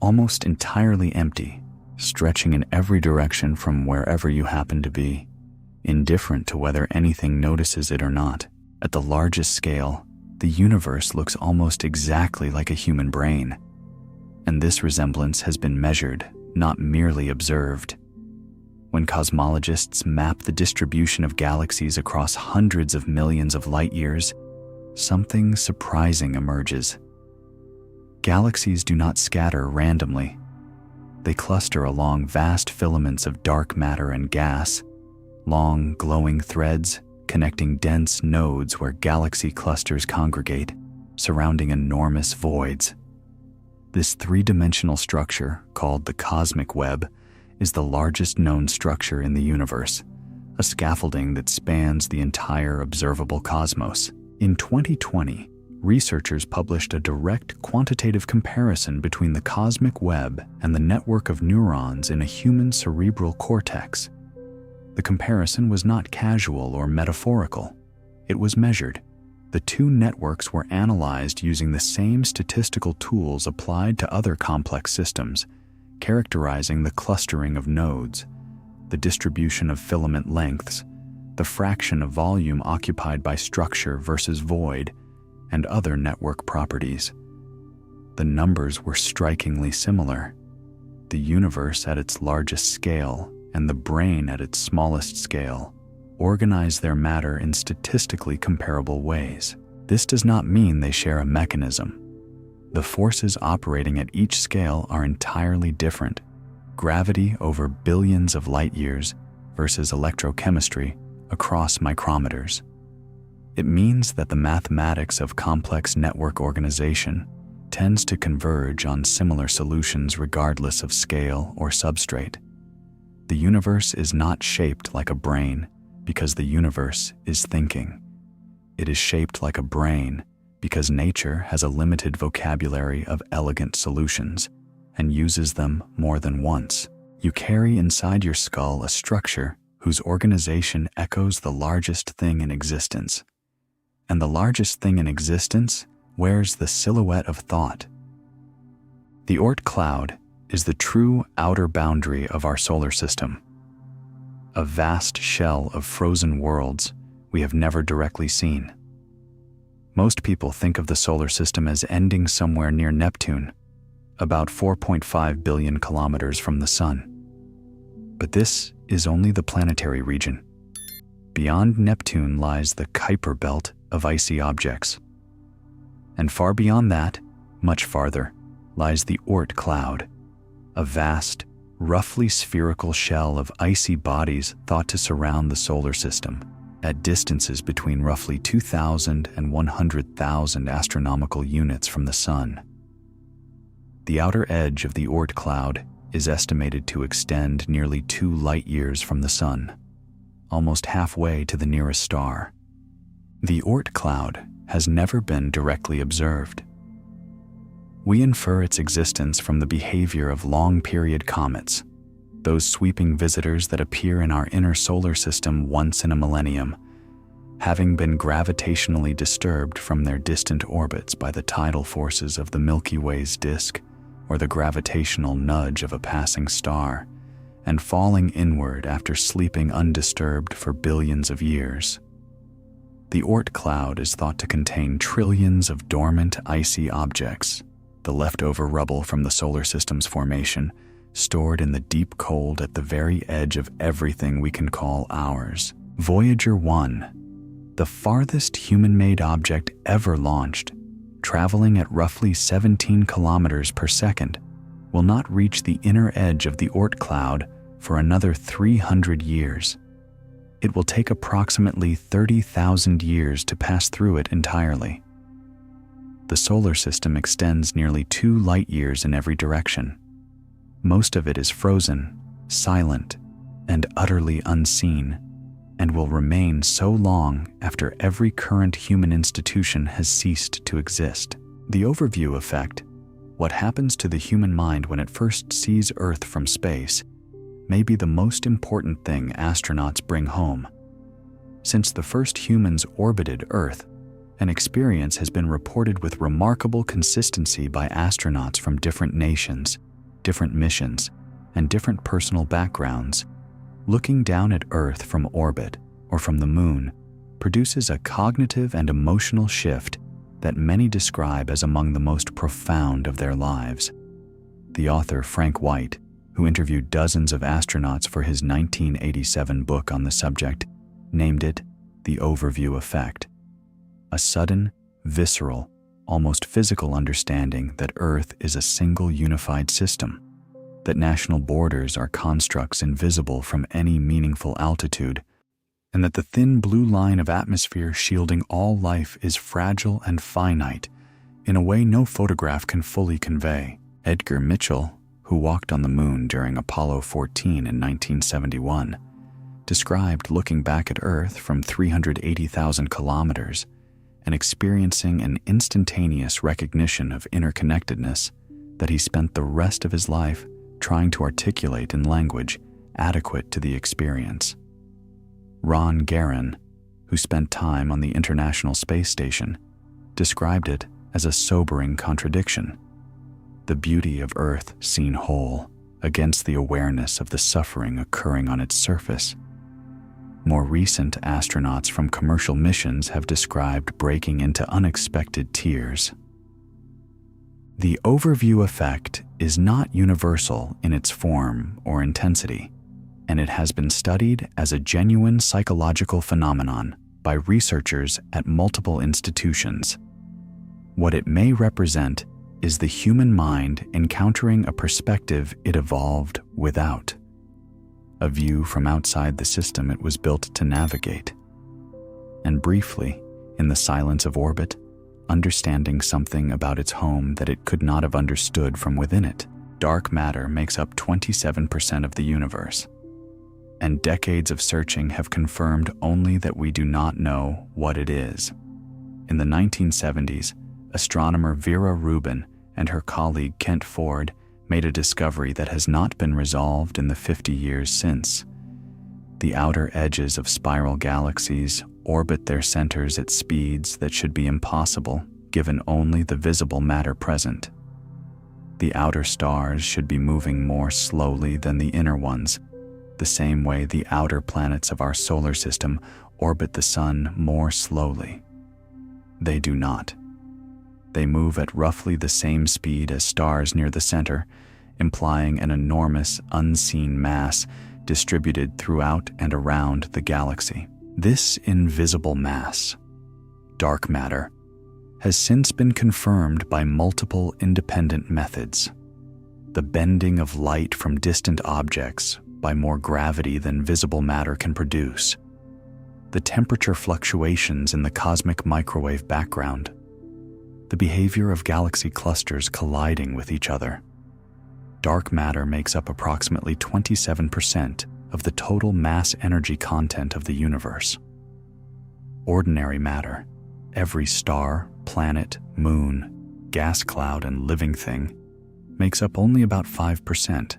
almost entirely empty, stretching in every direction from wherever you happen to be, indifferent to whether anything notices it or not. At the largest scale, the universe looks almost exactly like a human brain, and this resemblance has been measured, not merely observed. When cosmologists map the distribution of galaxies across hundreds of millions of light-years, something surprising emerges. Galaxies do not scatter randomly. They cluster along vast filaments of dark matter and gas, long glowing threads connecting dense nodes where galaxy clusters congregate, surrounding enormous voids. This three-dimensional structure, called the cosmic web, is the largest known structure in the universe, a scaffolding that spans the entire observable cosmos. In 2020, researchers published a direct quantitative comparison between the cosmic web and the network of neurons in a human cerebral cortex. The comparison was not casual or metaphorical. It was measured. The two networks were analyzed using the same statistical tools applied to other complex systems, characterizing the clustering of nodes, the distribution of filament lengths, the fraction of volume occupied by structure versus void, and other network properties. The numbers were strikingly similar. The universe at its largest scale and the brain at its smallest scale, organize their matter in statistically comparable ways. This does not mean they share a mechanism. The forces operating at each scale are entirely different. Gravity over billions of light years versus electrochemistry across micrometers. It means that the mathematics of complex network organization tends to converge on similar solutions regardless of scale or substrate. The universe is not shaped like a brain because the universe is thinking. It is shaped like a brain because nature has a limited vocabulary of elegant solutions and uses them more than once. You carry inside your skull a structure whose organization echoes the largest thing in existence. And the largest thing in existence wears the silhouette of thought. The Oort cloud is the true outer boundary of our solar system, a vast shell of frozen worlds we have never directly seen. Most people think of the solar system as ending somewhere near Neptune, about 4.5 billion kilometers from the Sun. But this is only the planetary region. Beyond Neptune lies the Kuiper belt of icy objects. And far beyond that, much farther, lies the Oort cloud, a vast, roughly spherical shell of icy bodies thought to surround the solar system at distances between roughly 2,000 and 100,000 astronomical units from the Sun. The outer edge of the Oort cloud is estimated to extend nearly 2 light-years from the Sun, almost halfway to the nearest star. The Oort cloud has never been directly observed. We infer its existence from the behavior of long-period comets, those sweeping visitors that appear in our inner solar system once in a millennium, having been gravitationally disturbed from their distant orbits by the tidal forces of the Milky Way's disk or the gravitational nudge of a passing star, and falling inward after sleeping undisturbed for billions of years. The Oort cloud is thought to contain trillions of dormant icy objects, the leftover rubble from the solar system's formation, stored in the deep cold at the very edge of everything we can call ours. Voyager 1, the farthest human-made object ever launched, traveling at roughly 17 kilometers per second, will not reach the inner edge of the Oort cloud for another 300 years. It will take approximately 30,000 years to pass through it entirely. The solar system extends nearly 2 light-years in every direction. Most of it is frozen, silent, and utterly unseen, and will remain so long after every current human institution has ceased to exist. The overview effect, what happens to the human mind when it first sees Earth from space, may be the most important thing astronauts bring home. Since the first humans orbited Earth, an experience has been reported with remarkable consistency by astronauts from different nations, different missions, and different personal backgrounds. Looking down at Earth from orbit or from the Moon produces a cognitive and emotional shift that many describe as among the most profound of their lives. The author Frank White, who interviewed dozens of astronauts for his 1987 book on the subject, named it the overview effect. A sudden, visceral, almost physical understanding that Earth is a single unified system, that national borders are constructs invisible from any meaningful altitude, and that the thin blue line of atmosphere shielding all life is fragile and finite in a way no photograph can fully convey. Edgar Mitchell, who walked on the Moon during Apollo 14 in 1971, described looking back at Earth from 380,000 kilometers and experiencing an instantaneous recognition of interconnectedness that he spent the rest of his life trying to articulate in language adequate to the experience. Ron Garan, who spent time on the International Space Station, described it as a sobering contradiction. The beauty of Earth seen whole against the awareness of the suffering occurring on its surface. More recent astronauts from commercial missions have described breaking into unexpected tears. The overview effect is not universal in its form or intensity, and it has been studied as a genuine psychological phenomenon by researchers at multiple institutions. What it may represent is the human mind encountering a perspective it evolved without, a view from outside the system it was built to navigate. And briefly, in the silence of orbit, understanding something about its home that it could not have understood from within it. Dark matter makes up 27% of the universe, and decades of searching have confirmed only that we do not know what it is. In the 1970s, astronomer Vera Rubin and her colleague Kent Ford made a discovery that has not been resolved in the 50 years since. The outer edges of spiral galaxies orbit their centers at speeds that should be impossible given only the visible matter present. The outer stars should be moving more slowly than the inner ones, the same way the outer planets of our solar system orbit the sun more slowly. They do not. They move at roughly the same speed as stars near the center, implying an enormous, unseen mass distributed throughout and around the galaxy. This invisible mass, dark matter, has since been confirmed by multiple independent methods. The bending of light from distant objects by more gravity than visible matter can produce, the temperature fluctuations in the cosmic microwave background, the behavior of galaxy clusters colliding with each other. Dark matter makes up approximately 27% of the total mass energy content of the universe. Ordinary matter, every star, planet, moon, gas cloud, and living thing, makes up only about 5%,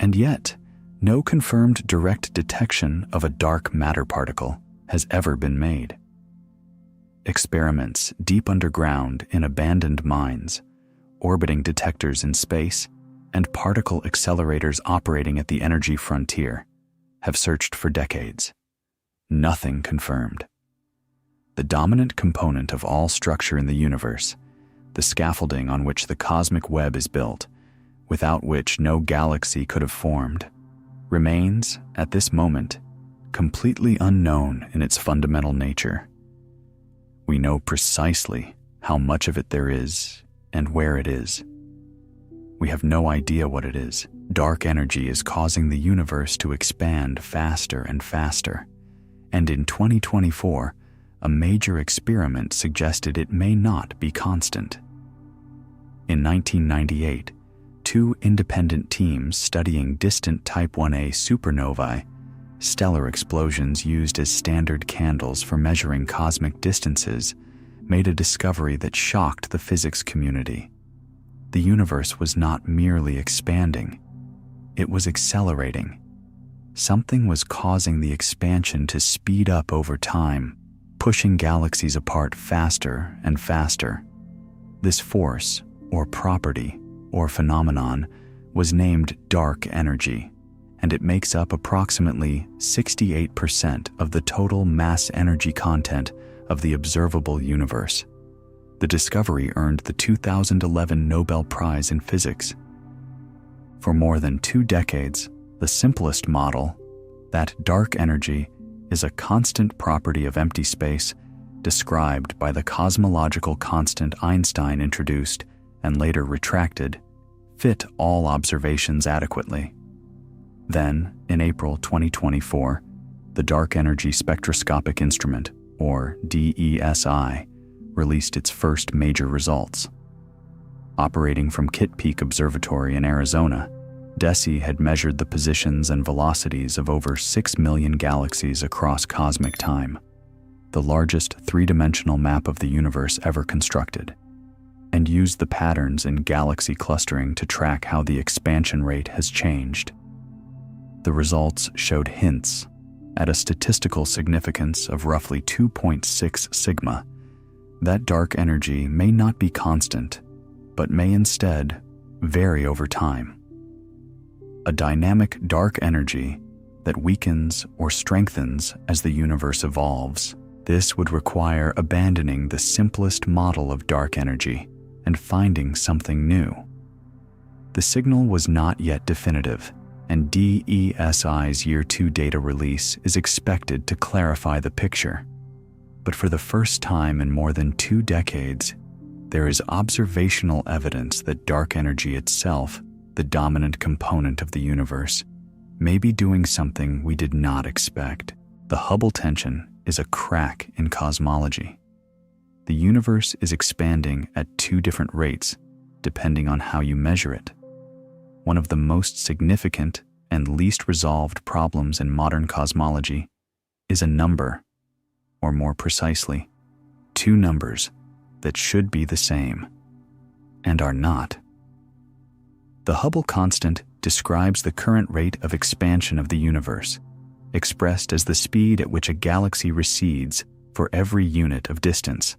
and yet no confirmed direct detection of a dark matter particle has ever been made. Experiments deep underground in abandoned mines, orbiting detectors in space, and particle accelerators operating at the energy frontier have searched for decades. Nothing confirmed. The dominant component of all structure in the universe, the scaffolding on which the cosmic web is built, without which no galaxy could have formed, remains, at this moment, completely unknown in its fundamental nature. We know precisely how much of it there is and where it is. We have no idea what it is. Dark energy is causing the universe to expand faster and faster, and in 2024, a major experiment suggested it may not be constant. In 1998, two independent teams studying distant Type 1a supernovae, stellar explosions used as standard candles for measuring cosmic distances, made a discovery that shocked the physics community. The universe was not merely expanding, it was accelerating. Something was causing the expansion to speed up over time, pushing galaxies apart faster and faster. This force, or property, or phenomenon, was named dark energy, and it makes up approximately 68% of the total mass energy content of the observable universe. The discovery earned the 2011 Nobel Prize in Physics. For more than 2 decades, the simplest model, that dark energy is a constant property of empty space described by the cosmological constant Einstein introduced and later retracted, fit all observations adequately. Then, in April 2024, the Dark Energy Spectroscopic Instrument, or DESI, released its first major results. Operating from Kitt Peak Observatory in Arizona, DESI had measured the positions and velocities of over 6 million galaxies across cosmic time, the largest three-dimensional map of the universe ever constructed, and used the patterns in galaxy clustering to track how the expansion rate has changed. The results showed hints, at a statistical significance of roughly 2.6 sigma, that dark energy may not be constant, but may instead vary over time. A dynamic dark energy that weakens or strengthens as the universe evolves. This would require abandoning the simplest model of dark energy and finding something new. The signal was not yet definitive, and DESI's Year 2 data release is expected to clarify the picture. But for the first time in more than 2 decades, there is observational evidence that dark energy itself, the dominant component of the universe, may be doing something we did not expect. The Hubble tension is a crack in cosmology. The universe is expanding at 2 different rates, depending on how you measure it. One of the most significant and least resolved problems in modern cosmology is a number, or more precisely, 2 numbers that should be the same and are not. The Hubble constant describes the current rate of expansion of the universe, expressed as the speed at which a galaxy recedes for every unit of distance.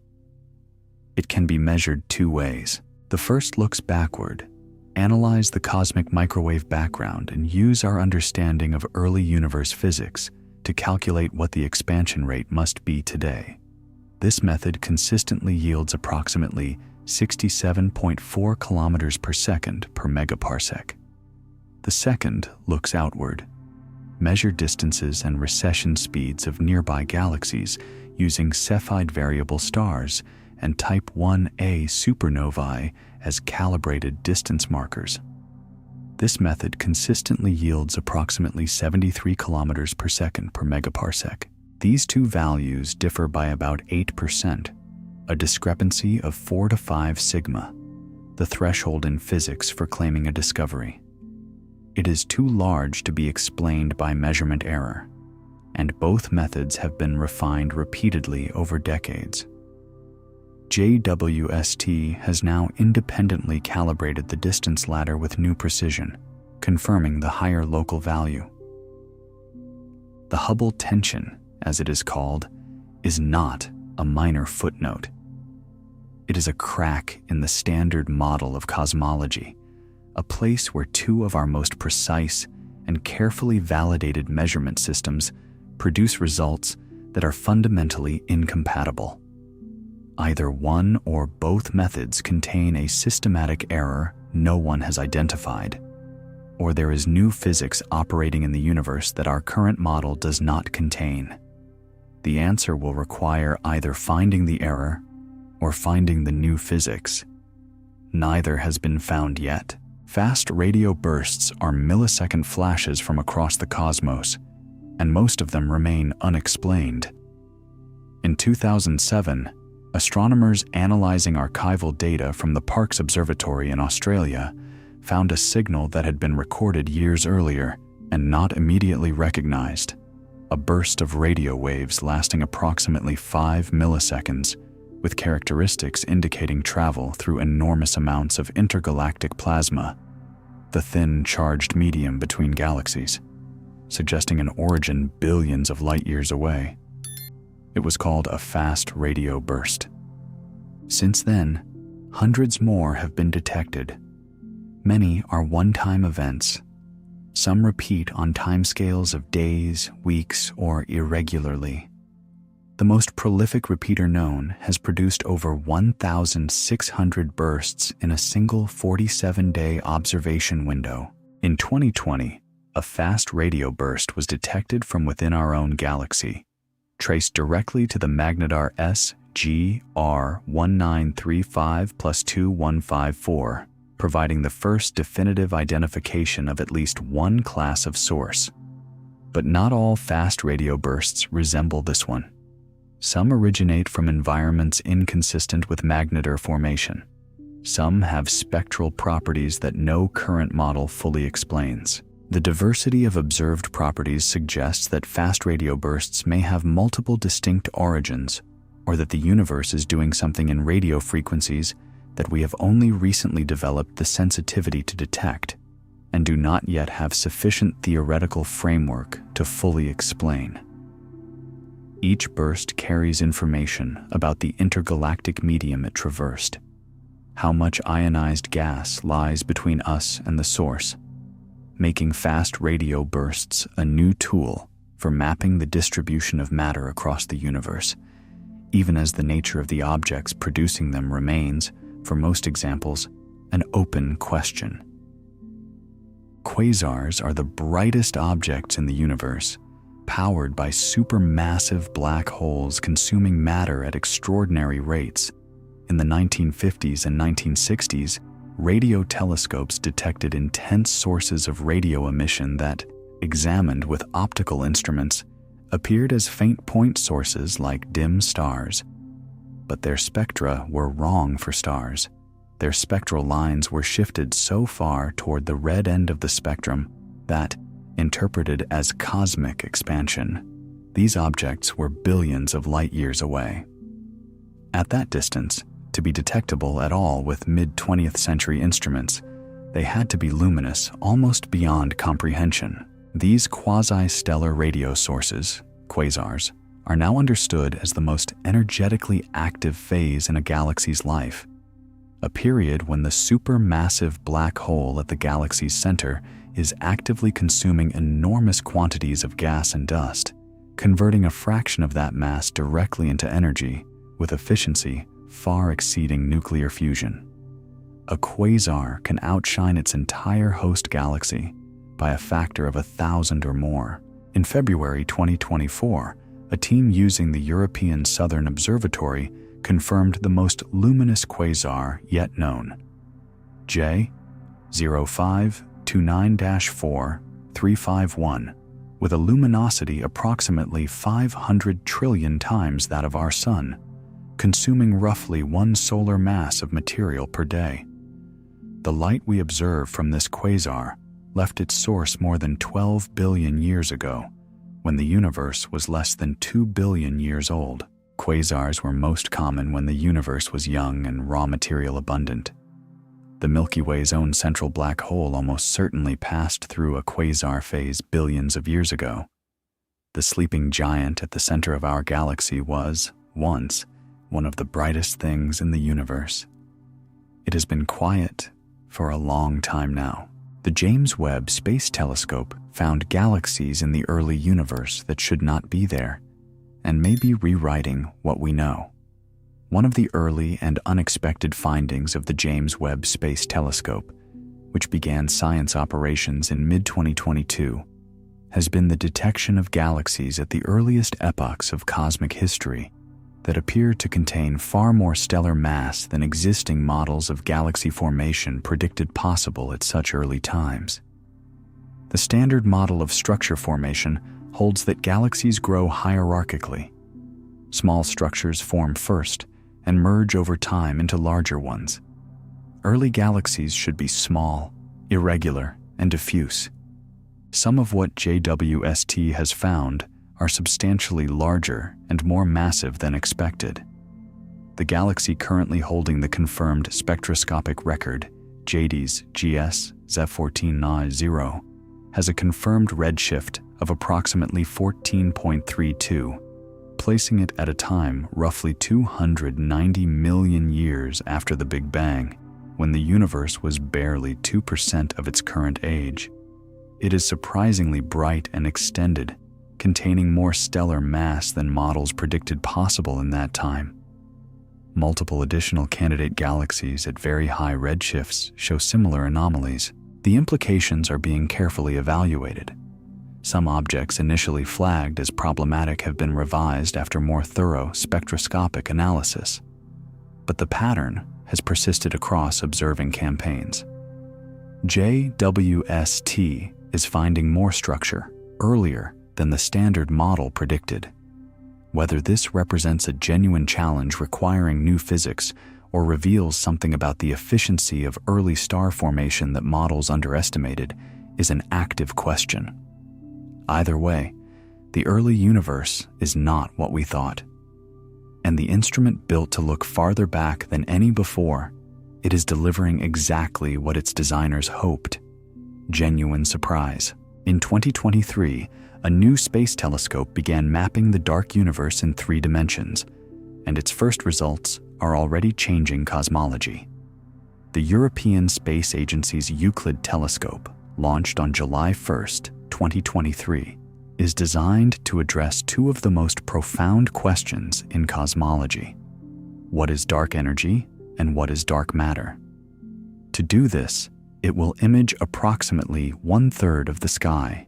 It can be measured 2 ways. The first looks backward, analyze the cosmic microwave background, and use our understanding of early universe physics to calculate what the expansion rate must be today. This method consistently yields approximately 67.4 kilometers per second per megaparsec. The second looks outward, measure distances and recession speeds of nearby galaxies using Cepheid variable stars and Type 1a supernovae as calibrated distance markers. This method consistently yields approximately 73 kilometers per second per megaparsec. These 2 values differ by about 8%, a discrepancy of 4 to 5 sigma, the threshold in physics for claiming a discovery. It is too large to be explained by measurement error, and both methods have been refined repeatedly over decades. JWST has now independently calibrated the distance ladder with new precision, confirming the higher local value. The Hubble tension, as it is called, is not a minor footnote. It is a crack in the standard model of cosmology, a place where 2 of our most precise and carefully validated measurement systems produce results that are fundamentally incompatible. Either one or both methods contain a systematic error no one has identified, or there is new physics operating in the universe that our current model does not contain. The answer will require either finding the error or finding the new physics. Neither has been found yet. Fast radio bursts are millisecond flashes from across the cosmos, and most of them remain unexplained. In 2007, astronomers analyzing archival data from the Parkes Observatory in Australia found a signal that had been recorded years earlier and not immediately recognized, a burst of radio waves lasting approximately 5 milliseconds, with characteristics indicating travel through enormous amounts of intergalactic plasma, the thin charged medium between galaxies, suggesting an origin billions of light years away. It was called a fast radio burst. Since then, hundreds more have been detected. Many are one-time events. Some repeat on timescales of days, weeks, or irregularly. The most prolific repeater known has produced over 1,600 bursts in a single 47-day observation window. In 2020, a fast radio burst was detected from within our own galaxy, traced directly to the magnetar SGR1935+2154, providing the first definitive identification of at least one class of source. But not all fast radio bursts resemble this one. Some originate from environments inconsistent with magnetar formation. Some have spectral properties that no current model fully explains. The diversity of observed properties suggests that fast radio bursts may have multiple distinct origins, or that the universe is doing something in radio frequencies that we have only recently developed the sensitivity to detect, and do not yet have sufficient theoretical framework to fully explain. Each burst carries information about the intergalactic medium it traversed, how much ionized gas lies between us and the source, making fast radio bursts a new tool for mapping the distribution of matter across the universe, even as the nature of the objects producing them remains, for most examples, an open question. Quasars are the brightest objects in the universe, powered by supermassive black holes consuming matter at extraordinary rates. In the 1950s and 1960s, radio telescopes detected intense sources of radio emission that, examined with optical instruments, appeared as faint point sources like dim stars. But their spectra were wrong for stars. Their spectral lines were shifted so far toward the red end of the spectrum that, interpreted as cosmic expansion, these objects were billions of light years away. At that distance, to be detectable at all with mid-20th century instruments, they had to be luminous almost beyond comprehension. These quasi-stellar radio sources, quasars, are now understood as the most energetically active phase in a galaxy's life, a period when the supermassive black hole at the galaxy's center is actively consuming enormous quantities of gas and dust, converting a fraction of that mass directly into energy with efficiency far exceeding nuclear fusion. A quasar can outshine its entire host galaxy by a factor of 1,000 or more. In February 2024, a team using the European Southern Observatory confirmed the most luminous quasar yet known, J0529-4351, with a luminosity approximately 500 trillion times that of our Sun, consuming roughly 1 solar mass of material per day. The light we observe from this quasar left its source more than 12 billion years ago, when the universe was less than 2 billion years old. Quasars were most common when the universe was young and raw material abundant. The Milky Way's own central black hole almost certainly passed through a quasar phase billions of years ago. The sleeping giant at the center of our galaxy was, once, one of the brightest things in the universe. It has been quiet for a long time now. The James Webb Space Telescope found galaxies in the early universe that should not be there, and may be rewriting what we know. One of the early and unexpected findings of the James Webb Space Telescope, which began science operations in mid-2022, has been the detection of galaxies at the earliest epochs of cosmic history that appear to contain far more stellar mass than existing models of galaxy formation predicted possible at such early times. The standard model of structure formation holds that galaxies grow hierarchically. Small structures form first and merge over time into larger ones. Early galaxies should be small, irregular, and diffuse. Some of what JWST has found are substantially larger and more massive than expected. The galaxy currently holding the confirmed spectroscopic record, JADES GS Z1490, has a confirmed redshift of approximately 14.32, placing it at a time roughly 290 million years after the Big Bang, when the universe was barely 2% of its current age. It is surprisingly bright and extended, containing more stellar mass than models predicted possible in that time. Multiple additional candidate galaxies at very high redshifts show similar anomalies. The implications are being carefully evaluated. Some objects initially flagged as problematic have been revised after more thorough spectroscopic analysis, but the pattern has persisted across observing campaigns. JWST is finding more structure earlier than the standard model predicted. Whether this represents a genuine challenge requiring new physics or reveals something about the efficiency of early star formation that models underestimated is an active question. Either way, the early universe is not what we thought. And the instrument built to look farther back than any before, it is delivering exactly what its designers hoped: genuine surprise. In 2023, a new space telescope began mapping the dark universe in 3 dimensions, and its first results are already changing cosmology. The European Space Agency's Euclid telescope, launched on July 1st, 2023, is designed to address 2 of the most profound questions in cosmology: what is dark energy and what is dark matter? To do this, It will image approximately 1/3 of the sky,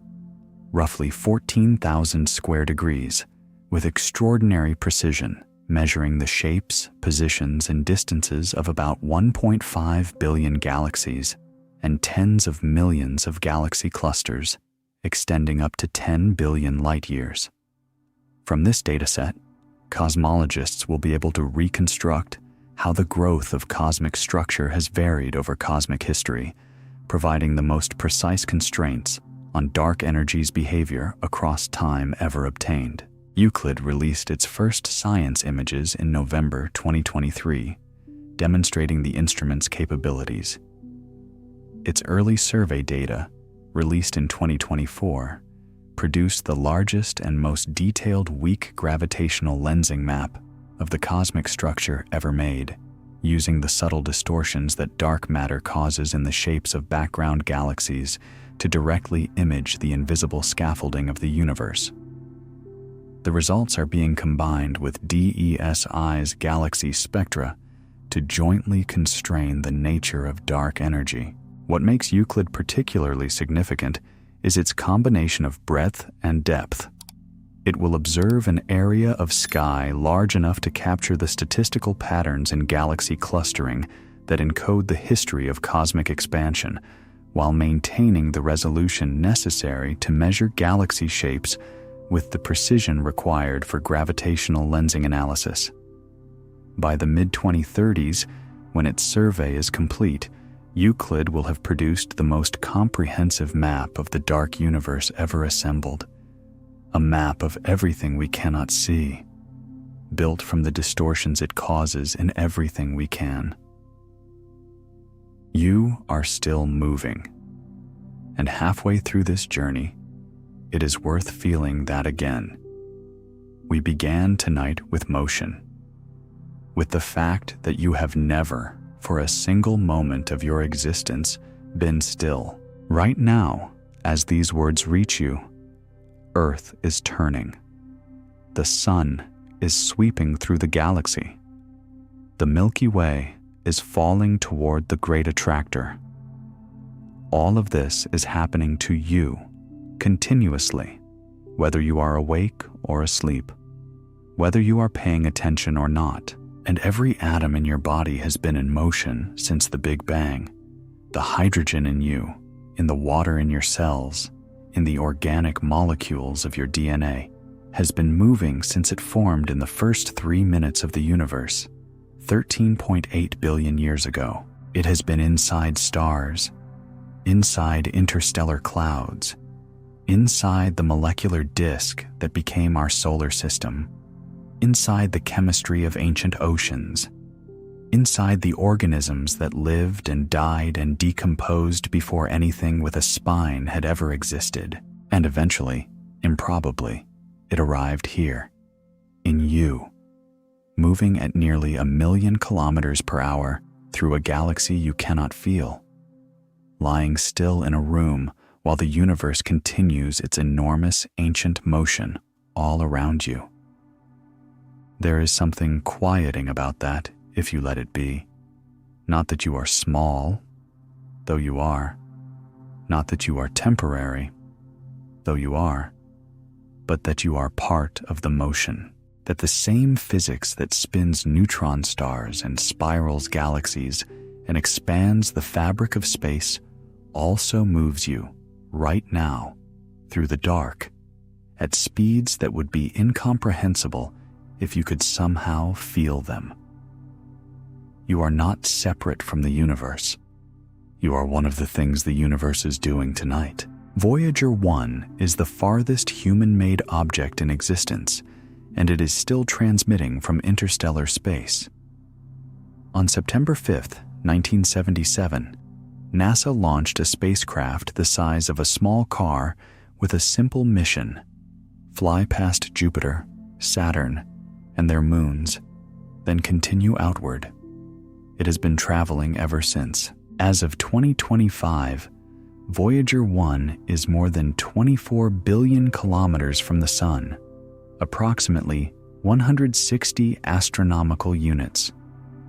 roughly 14,000 square degrees, with extraordinary precision, measuring the shapes, positions, and distances of about 1.5 billion galaxies and tens of millions of galaxy clusters, extending up to 10 billion light-years. From this dataset, cosmologists will be able to reconstruct how the growth of cosmic structure has varied over cosmic history, providing the most precise constraints on dark energy's behavior across time ever obtained. Euclid released its first science images in November 2023, demonstrating the instrument's capabilities. Its early survey data, released in 2024, produced the largest and most detailed weak gravitational lensing map of the cosmic structure ever made, using the subtle distortions that dark matter causes in the shapes of background galaxies to directly image the invisible scaffolding of the universe. The results are being combined with DESI's galaxy spectra to jointly constrain the nature of dark energy. What makes Euclid particularly significant is its combination of breadth and depth. It will observe an area of sky large enough to capture the statistical patterns in galaxy clustering that encode the history of cosmic expansion, while maintaining the resolution necessary to measure galaxy shapes with the precision required for gravitational lensing analysis. By the mid-2030s, when its survey is complete, Euclid will have produced the most comprehensive map of the dark universe ever assembled, a map of everything we cannot see, built from the distortions it causes in everything we can. You are still moving, and halfway through this journey, it is worth feeling that again. We began tonight with motion, with the fact that you have never, for a single moment of your existence, been still. Right now, as these words reach you, Earth is turning. The sun is sweeping through the galaxy. The Milky Way is falling toward the Great Attractor. All of this is happening to you, continuously, whether you are awake or asleep, whether you are paying attention or not. And every atom in your body has been in motion since the Big Bang. The hydrogen in you, in the water in your cells, in the organic molecules of your DNA, has been moving since it formed in the first 3 minutes of the universe, 13.8 billion years ago. It has been inside stars, inside interstellar clouds, inside the molecular disk that became our solar system, inside the chemistry of ancient oceans, inside the organisms that lived and died and decomposed before anything with a spine had ever existed. And eventually, improbably, it arrived here, in you, moving at nearly 1,000,000 kilometers per hour through a galaxy you cannot feel, lying still in a room while the universe continues its enormous ancient motion all around you. There is something quieting about that if you let it be. Not that you are small, though you are. Not that you are temporary, though you are. But that you are part of the motion. That the same physics that spins neutron stars and spirals galaxies and expands the fabric of space also moves you, right now, through the dark, at speeds that would be incomprehensible if you could somehow feel them. You are not separate from the universe. You are one of the things the universe is doing tonight. Voyager 1 is the farthest human-made object in existence, and it is still transmitting from interstellar space. On September 5th, 1977, NASA launched a spacecraft the size of a small car with a simple mission: fly past Jupiter, Saturn, and their moons, then continue outward. It has been traveling ever since. As of 2025, Voyager 1 is more than 24 billion kilometers from the Sun, approximately 160 astronomical units,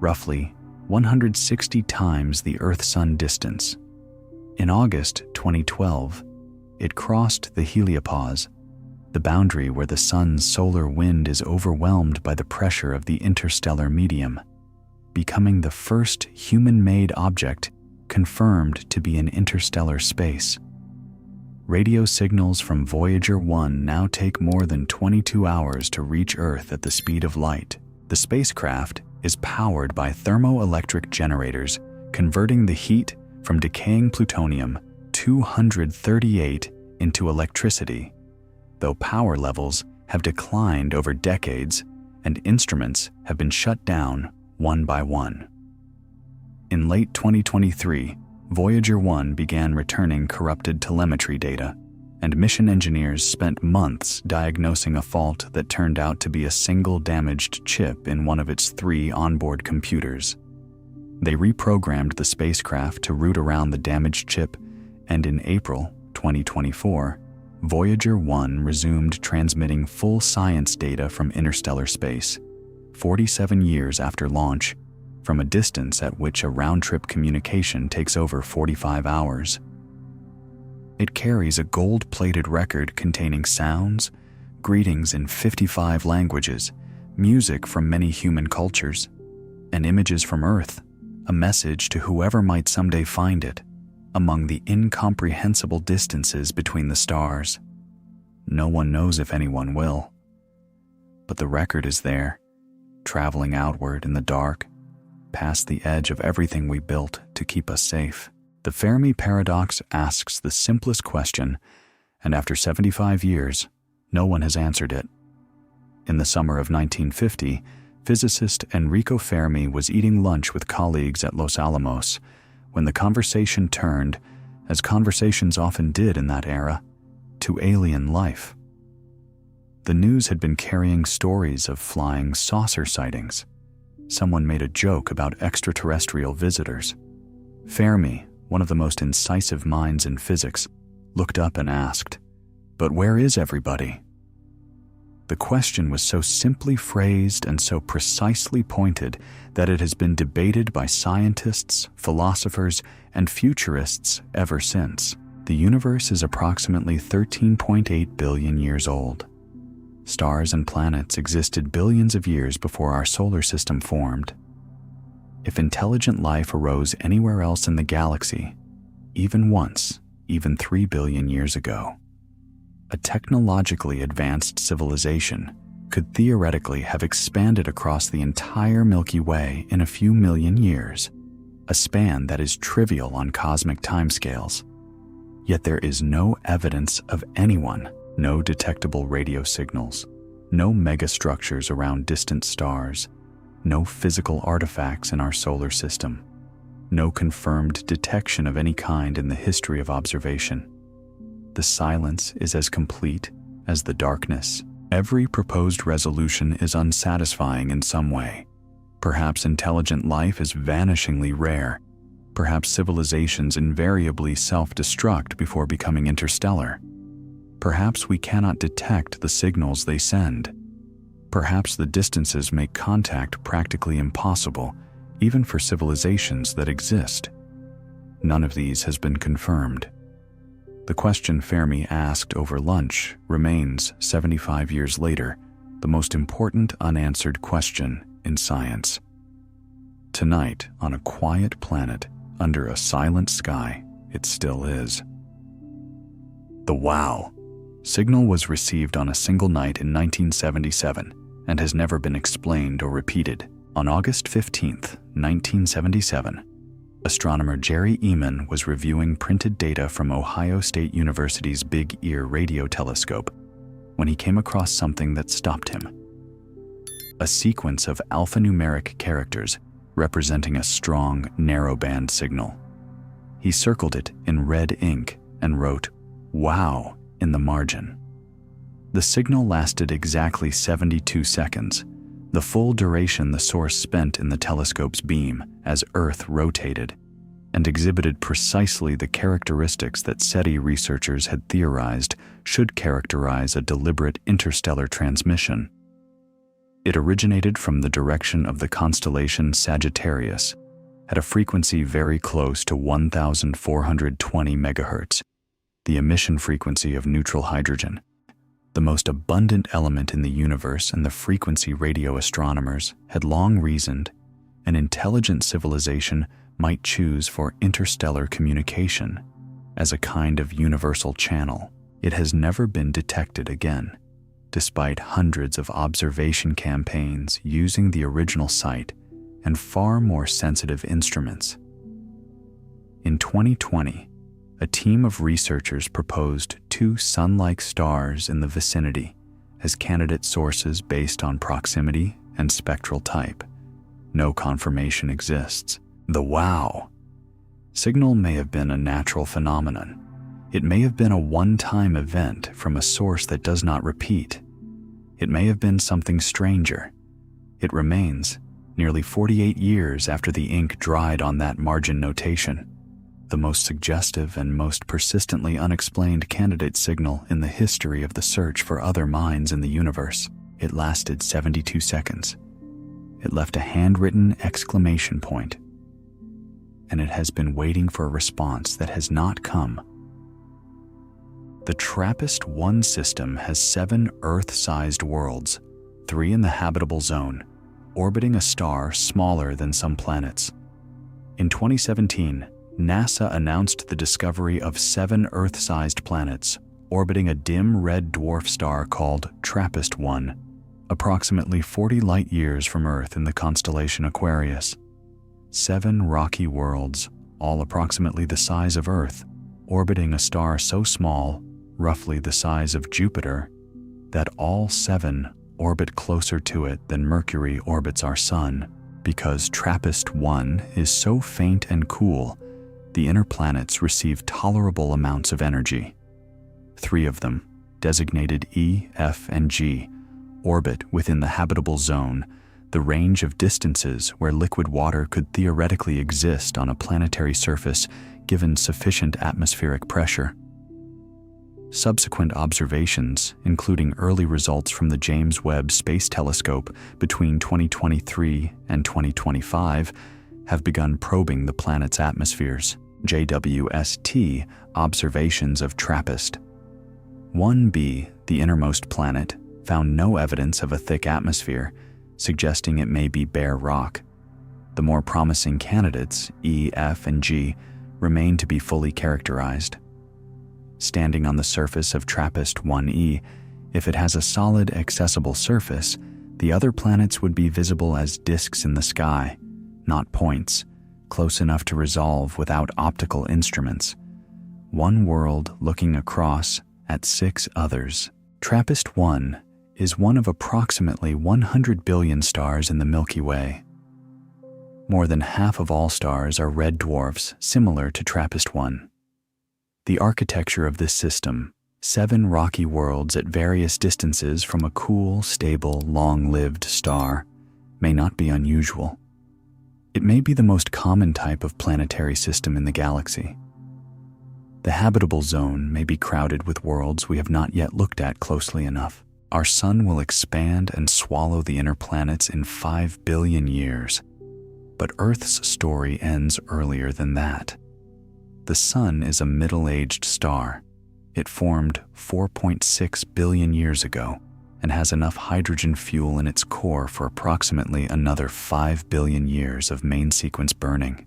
roughly 160 times the Earth-Sun distance. In August 2012, it crossed the heliopause, the boundary where the sun's solar wind is overwhelmed by the pressure of the interstellar medium, becoming the first human-made object confirmed to be in interstellar space. Radio signals from Voyager 1 now take more than 22 hours to reach Earth at the speed of light. The spacecraft is powered by thermoelectric generators, converting the heat from decaying plutonium-238 into electricity, though power levels have declined over decades and instruments have been shut down one by one. In late 2023, Voyager 1 began returning corrupted telemetry data, and mission engineers spent months diagnosing a fault that turned out to be a single damaged chip in one of its 3 onboard computers. They reprogrammed the spacecraft to route around the damaged chip, and in April 2024, Voyager 1 resumed transmitting full science data from interstellar space, 47 years after launch, from a distance at which a round-trip communication takes over 45 hours. It carries a gold-plated record containing sounds, greetings in 55 languages, music from many human cultures, and images from Earth, a message to whoever might someday find it, among the incomprehensible distances between the stars. No one knows if anyone will. But the record is there, traveling outward in the dark, past the edge of everything we built to keep us safe. The Fermi paradox asks the simplest question, and after 75 years, no one has answered it. In the summer of 1950, physicist Enrico Fermi was eating lunch with colleagues at Los Alamos when the conversation turned, as conversations often did in that era, to alien life. The news had been carrying stories of flying saucer sightings. Someone made a joke about extraterrestrial visitors. Fermi, one of the most incisive minds in physics, looked up and asked, "But where is everybody?" The question was so simply phrased and so precisely pointed that it has been debated by scientists, philosophers, and futurists ever since. The universe is approximately 13.8 billion years old. Stars and planets existed billions of years before our solar system formed. If intelligent life arose anywhere else in the galaxy, even once, even 3 billion years ago, a technologically advanced civilization could theoretically have expanded across the entire Milky Way in a few million years, a span that is trivial on cosmic timescales. Yet there is no evidence of anyone, no detectable radio signals, no megastructures around distant stars, no physical artifacts in our solar system, no confirmed detection of any kind in the history of observation. The silence is as complete as the darkness. Every proposed resolution is unsatisfying in some way. Perhaps intelligent life is vanishingly rare. Perhaps civilizations invariably self-destruct before becoming interstellar. Perhaps we cannot detect the signals they send. Perhaps the distances make contact practically impossible, even for civilizations that exist. None of these has been confirmed. The question Fermi asked over lunch remains, 75 years later, the most important unanswered question in science. Tonight, on a quiet planet, under a silent sky, it still is. The WOW signal was received on a single night in 1977 and has never been explained or repeated. On August 15, 1977, astronomer Jerry Eman was reviewing printed data from Ohio State University's Big Ear radio telescope when he came across something that stopped him. A sequence of alphanumeric characters representing a strong, narrowband signal. He circled it in red ink and wrote, "Wow," in the margin. The signal lasted exactly 72 seconds, the full duration the source spent in the telescope's beam as Earth rotated, and exhibited precisely the characteristics that SETI researchers had theorized should characterize a deliberate interstellar transmission. It originated from the direction of the constellation Sagittarius, at a frequency very close to 1,420 megahertz, the emission frequency of neutral hydrogen, the most abundant element in the universe. And the frequency radio astronomers had long reasoned an intelligent civilization might choose for interstellar communication as a kind of universal channel. It has never been detected again, despite hundreds of observation campaigns using the original site and far more sensitive instruments. In 2020, a team of researchers proposed 2 sun-like stars in the vicinity as candidate sources based on proximity and spectral type. No confirmation exists. The wow signal may have been a natural phenomenon. It may have been a one-time event from a source that does not repeat. It may have been something stranger. It remains, nearly 48 years after the ink dried on that margin notation, the most suggestive and most persistently unexplained candidate signal in the history of the search for other minds in the universe. It lasted 72 seconds. It left a handwritten exclamation point, and it has been waiting for a response that has not come. The TRAPPIST-1 system has 7 Earth-sized worlds, 3 in the habitable zone, orbiting a star smaller than some planets. In 2017, NASA announced the discovery of 7 Earth-sized planets orbiting a dim red dwarf star called TRAPPIST-1, approximately 40 light-years from Earth in the constellation Aquarius. 7 rocky worlds, all approximately the size of Earth, orbiting a star so small, roughly the size of Jupiter, that all 7 orbit closer to it than Mercury orbits our Sun. Because TRAPPIST-1 is so faint and cool, the inner planets receive tolerable amounts of energy. 3 of them, designated E, F, and G, orbit within the habitable zone, the range of distances where liquid water could theoretically exist on a planetary surface given sufficient atmospheric pressure. Subsequent observations, including early results from the James Webb Space Telescope between 2023 and 2025, have begun probing the planet's atmospheres. JWST observations of TRAPPIST. 1b, the innermost planet, found no evidence of a thick atmosphere, suggesting it may be bare rock. The more promising candidates, E, F, and G, remain to be fully characterized. Standing on the surface of TRAPPIST-1e, if it has a solid, accessible surface, the other planets would be visible as disks in the sky, not points, close enough to resolve without optical instruments. One world looking across at 6 others. TRAPPIST-1 is one of approximately 100 billion stars in the Milky Way. More than half of all stars are red dwarfs similar to TRAPPIST-1. The architecture of this system, 7 rocky worlds at various distances from a cool, stable, long-lived star, may not be unusual. It may be the most common type of planetary system in the galaxy. The habitable zone may be crowded with worlds we have not yet looked at closely enough. Our Sun will expand and swallow the inner planets in 5 billion years. But Earth's story ends earlier than that. The Sun is a middle-aged star. It formed 4.6 billion years ago and has enough hydrogen fuel in its core for approximately another 5 billion years of main sequence burning.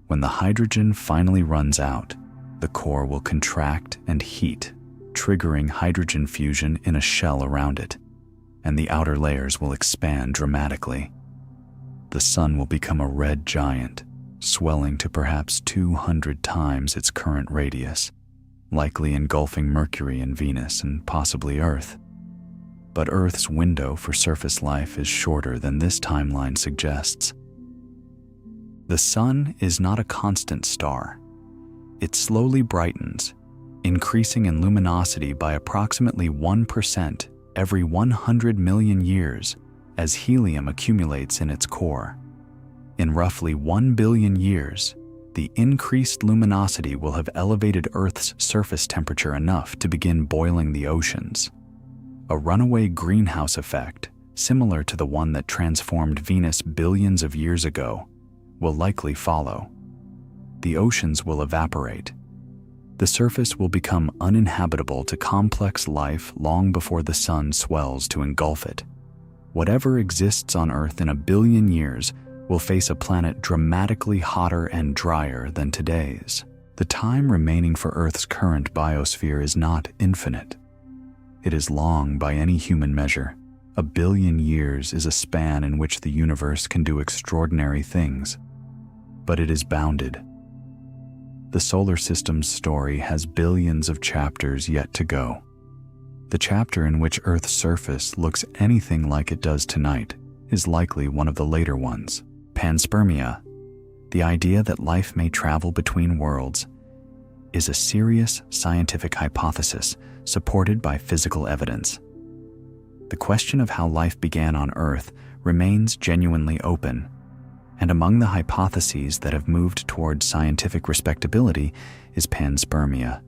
When the hydrogen finally runs out, the core will contract and heat, triggering hydrogen fusion in a shell around it, and the outer layers will expand dramatically. The Sun will become a red giant, swelling to perhaps 200 times its current radius, likely engulfing Mercury and Venus and possibly Earth. But Earth's window for surface life is shorter than this timeline suggests. The Sun is not a constant star. It slowly brightens, increasing in luminosity by approximately 1% every 100 million years as helium accumulates in its core. In roughly 1 billion years, the increased luminosity will have elevated Earth's surface temperature enough to begin boiling the oceans. A runaway greenhouse effect, similar to the one that transformed Venus billions of years ago, will likely follow. The oceans will evaporate. The surface will become uninhabitable to complex life long before the sun swells to engulf it. Whatever exists on Earth in 1 billion years will face a planet dramatically hotter and drier than today's. The time remaining for Earth's current biosphere is not infinite. It is long by any human measure. 1 billion years is a span in which the universe can do extraordinary things, but it is bounded. The solar system's story has billions of chapters yet to go. The chapter in which Earth's surface looks anything like it does tonight is likely one of the later ones. Panspermia, the idea that life may travel between worlds, is a serious scientific hypothesis supported by physical evidence. The question of how life began on Earth remains genuinely open, and among the hypotheses that have moved toward scientific respectability is panspermia,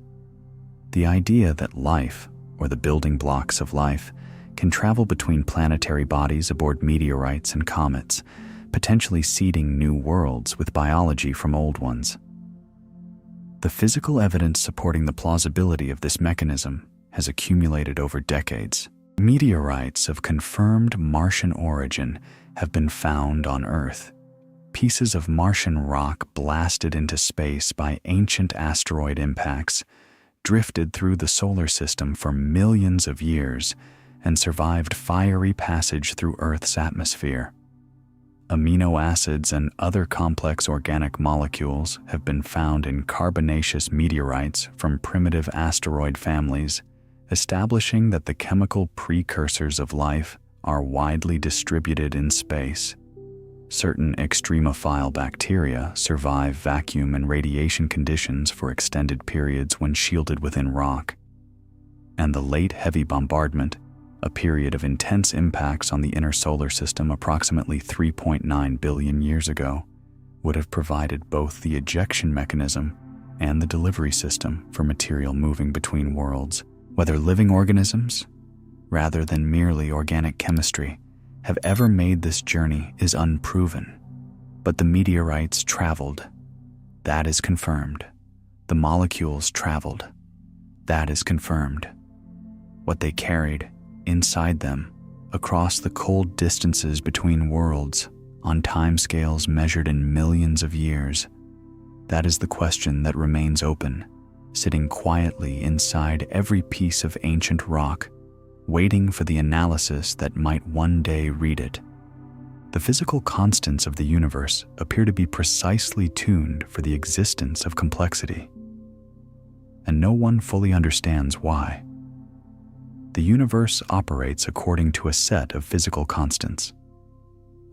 the idea that life, or the building blocks of life, can travel between planetary bodies aboard meteorites and comets, potentially seeding new worlds with biology from old ones. The physical evidence supporting the plausibility of this mechanism has accumulated over decades. Meteorites of confirmed Martian origin have been found on Earth. Pieces of Martian rock blasted into space by ancient asteroid impacts drifted through the solar system for millions of years and survived fiery passage through Earth's atmosphere. Amino acids and other complex organic molecules have been found in carbonaceous meteorites from primitive asteroid families, establishing that the chemical precursors of life are widely distributed in space. Certain extremophile bacteria survive vacuum and radiation conditions for extended periods when shielded within rock. And the late heavy bombardment, a period of intense impacts on the inner solar system approximately 3.9 billion years ago, would have provided both the ejection mechanism and the delivery system for material moving between worlds. Whether living organisms, rather than merely organic chemistry, have ever made this journey is unproven. But the meteorites traveled. That is confirmed. The molecules traveled. That is confirmed. What they carried inside them, across the cold distances between worlds, on timescales measured in millions of years, that is the question that remains open, sitting quietly inside every piece of ancient rock, waiting for the analysis that might one day read it. The physical constants of the universe appear to be precisely tuned for the existence of complexity, and no one fully understands why. The universe operates according to a set of physical constants: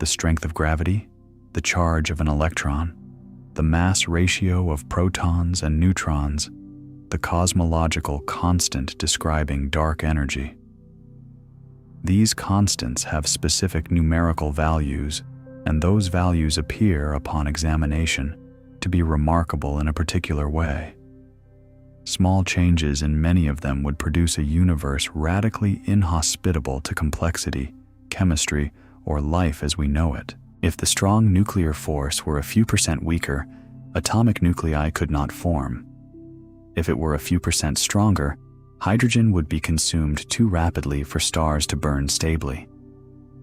the strength of gravity, the charge of an electron, the mass ratio of protons and neutrons, the cosmological constant describing dark energy. These constants have specific numerical values, and those values appear, upon examination, to be remarkable in a particular way. Small changes in many of them would produce a universe radically inhospitable to complexity, chemistry, or life as we know it. If the strong nuclear force were a few percent weaker, atomic nuclei could not form. If it were a few percent stronger, hydrogen would be consumed too rapidly for stars to burn stably.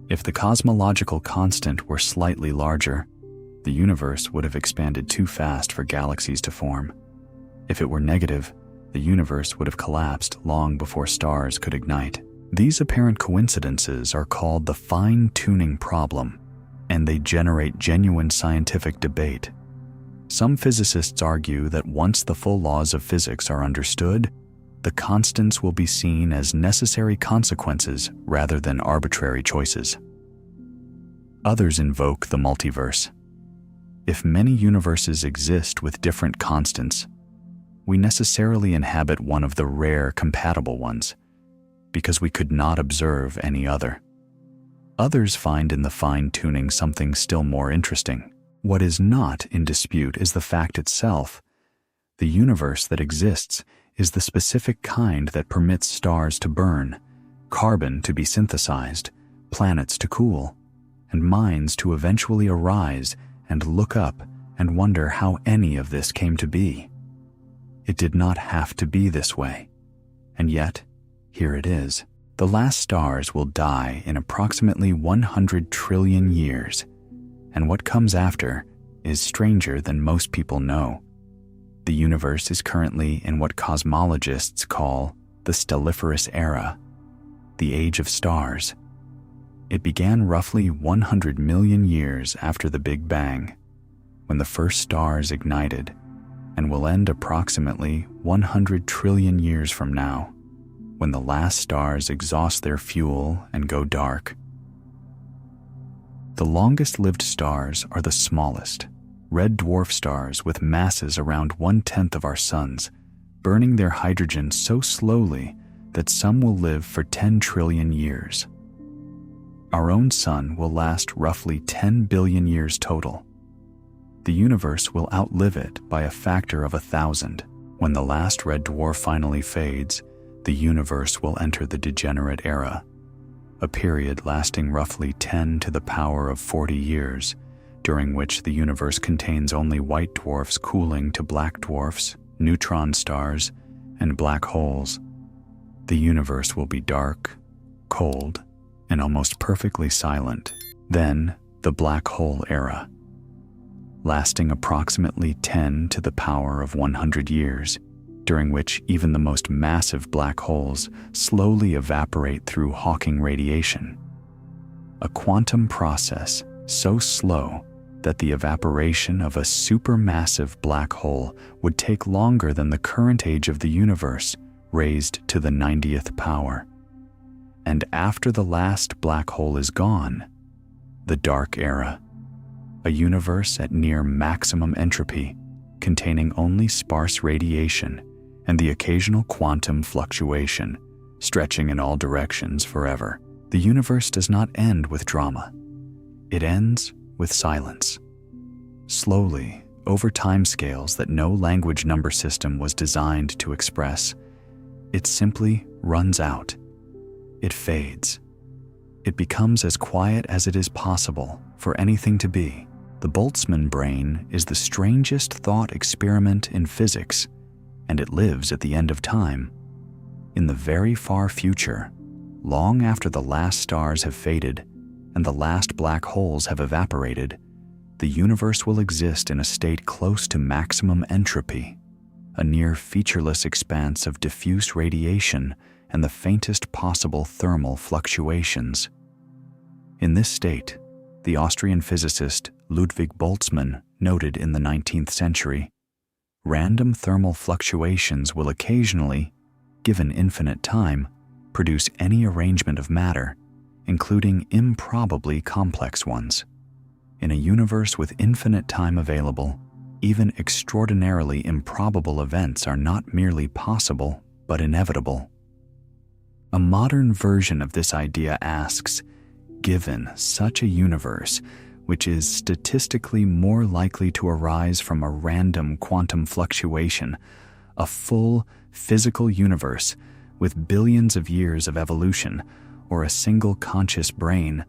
If the cosmological constant were slightly larger, the universe would have expanded too fast for galaxies to form. If it were negative, the universe would have collapsed long before stars could ignite. These apparent coincidences are called the fine-tuning problem, and they generate genuine scientific debate. Some physicists argue that once the full laws of physics are understood, the constants will be seen as necessary consequences rather than arbitrary choices. Others invoke the multiverse. If many universes exist with different constants, we necessarily inhabit one of the rare compatible ones, because we could not observe any other. Others find in the fine-tuning something still more interesting. What is not in dispute is the fact itself. The universe that exists is the specific kind that permits stars to burn, carbon to be synthesized, planets to cool, and minds to eventually arise and look up and wonder how any of this came to be. It did not have to be this way. And yet, here it is. The last stars will die in approximately 100 trillion years, and what comes after is stranger than most people know. The universe is currently in what cosmologists call the stelliferous era, the age of stars. It began roughly 100 million years after the Big Bang, when the first stars ignited, and will end approximately 100 trillion years from now, when the last stars exhaust their fuel and go dark. The longest-lived stars are the smallest, red dwarf stars with masses around 1/10 of our sun's, burning their hydrogen so slowly that some will live for 10 trillion years. Our own sun will last roughly 10 billion years total. The universe will outlive it by a factor of 1,000. When the last red dwarf finally fades, the universe will enter the degenerate era, a period lasting roughly 10 to the power of 40 years, during which the universe contains only white dwarfs cooling to black dwarfs, neutron stars, and black holes. The universe will be dark, cold, and almost perfectly silent. Then, the black hole era, lasting approximately 10 to the power of 100 years, during which even the most massive black holes slowly evaporate through Hawking radiation. A quantum process so slow that the evaporation of a supermassive black hole would take longer than the current age of the universe, raised to the 90th power. And after the last black hole is gone, the dark era, a universe at near maximum entropy, containing only sparse radiation and the occasional quantum fluctuation, stretching in all directions forever. The universe does not end with drama. It ends with silence. Slowly, over timescales that no language number system was designed to express, it simply runs out. It fades. It becomes as quiet as it is possible for anything to be. The Boltzmann brain is the strangest thought experiment in physics, and it lives at the end of time. In the very far future, long after the last stars have faded and the last black holes have evaporated, the universe will exist in a state close to maximum entropy, a near featureless expanse of diffuse radiation and the faintest possible thermal fluctuations. In this state, the Austrian physicist Ludwig Boltzmann noted in the 19th century, random thermal fluctuations will occasionally, given infinite time, produce any arrangement of matter, including improbably complex ones. In a universe with infinite time available, even extraordinarily improbable events are not merely possible, but inevitable. A modern version of this idea asks, given such a universe, which is statistically more likely to arise from a random quantum fluctuation, a full physical universe with billions of years of evolution, or a single conscious brain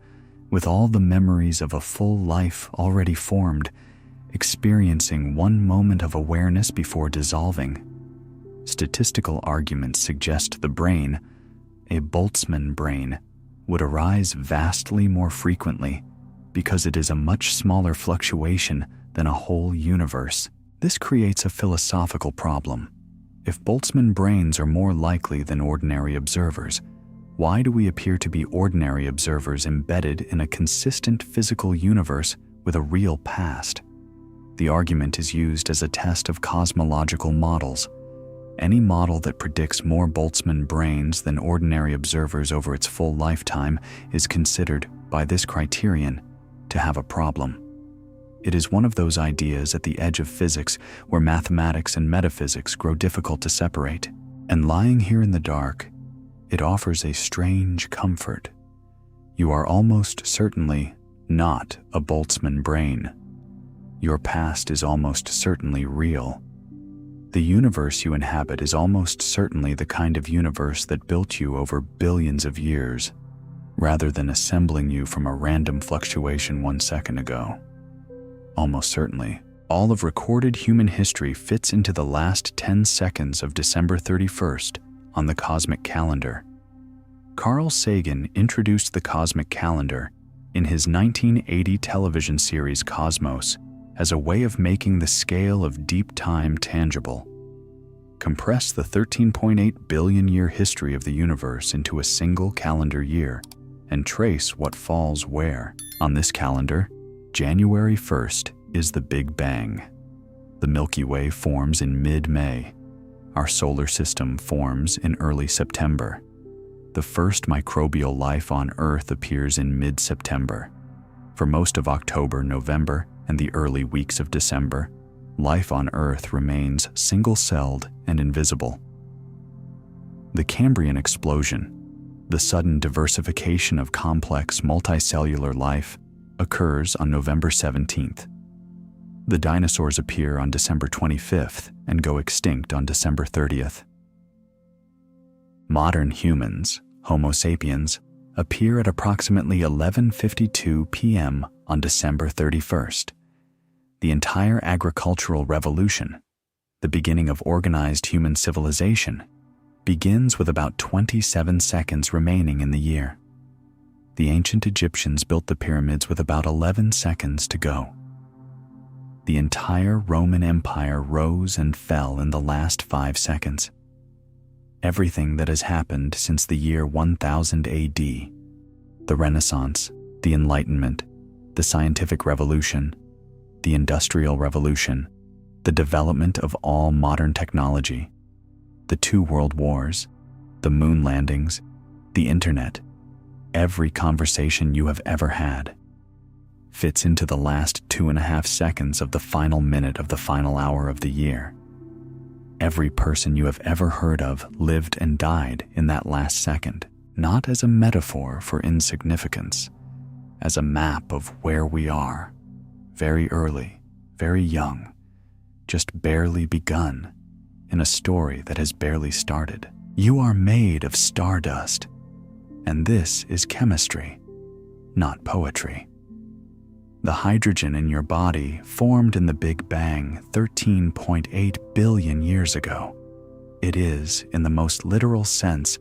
with all the memories of a full life already formed, experiencing one moment of awareness before dissolving. Statistical arguments suggest the brain, a Boltzmann brain, would arise vastly more frequently because it is a much smaller fluctuation than a whole universe. This creates a philosophical problem. If Boltzmann brains are more likely than ordinary observers, why do we appear to be ordinary observers embedded in a consistent physical universe with a real past? The argument is used as a test of cosmological models. Any model that predicts more Boltzmann brains than ordinary observers over its full lifetime is considered, by this criterion, to have a problem. It is one of those ideas at the edge of physics where mathematics and metaphysics grow difficult to separate. And lying here in the dark, it offers a strange comfort. You are almost certainly not a Boltzmann brain. Your past is almost certainly real. The universe you inhabit is almost certainly the kind of universe that built you over billions of years, rather than assembling you from a random fluctuation 1 second ago. Almost certainly, all of recorded human history fits into the last 10 seconds of December 31st on the cosmic calendar. Carl Sagan introduced the cosmic calendar in his 1980 television series Cosmos as a way of making the scale of deep time tangible. Compress the 13.8 billion year history of the universe into a single calendar year and trace what falls where. On this calendar, January 1st is the Big Bang. The Milky Way forms in mid-May. Our solar system forms in early September. The first microbial life on Earth appears in mid-September. For most of October, November, and the early weeks of December, life on Earth remains single-celled and invisible. The Cambrian explosion, the sudden diversification of complex multicellular life, occurs on November 17th. The dinosaurs appear on December 25th and go extinct on December 30th. Modern humans, Homo sapiens, appear at approximately 11:52 p.m. on December 31st. The entire agricultural revolution, the beginning of organized human civilization, begins with about 27 seconds remaining in the year. The ancient Egyptians built the pyramids with about 11 seconds to go. The entire Roman Empire rose and fell in the last 5 seconds. Everything that has happened since the year 1000 AD, the Renaissance, the Enlightenment, the Scientific Revolution, the Industrial Revolution, the development of all modern technology, the 2 world wars, the moon landings, the internet, every conversation you have ever had, fits into the last 2.5 seconds of the final minute of the final hour of the year. Every person you have ever heard of lived and died in that last second, not as a metaphor for insignificance, as a map of where we are, very early, very young, just barely begun, in a story that has barely started. You are made of stardust, and this is chemistry, not poetry. The hydrogen in your body formed in the Big Bang 13.8 billion years ago. It is, in the most literal sense,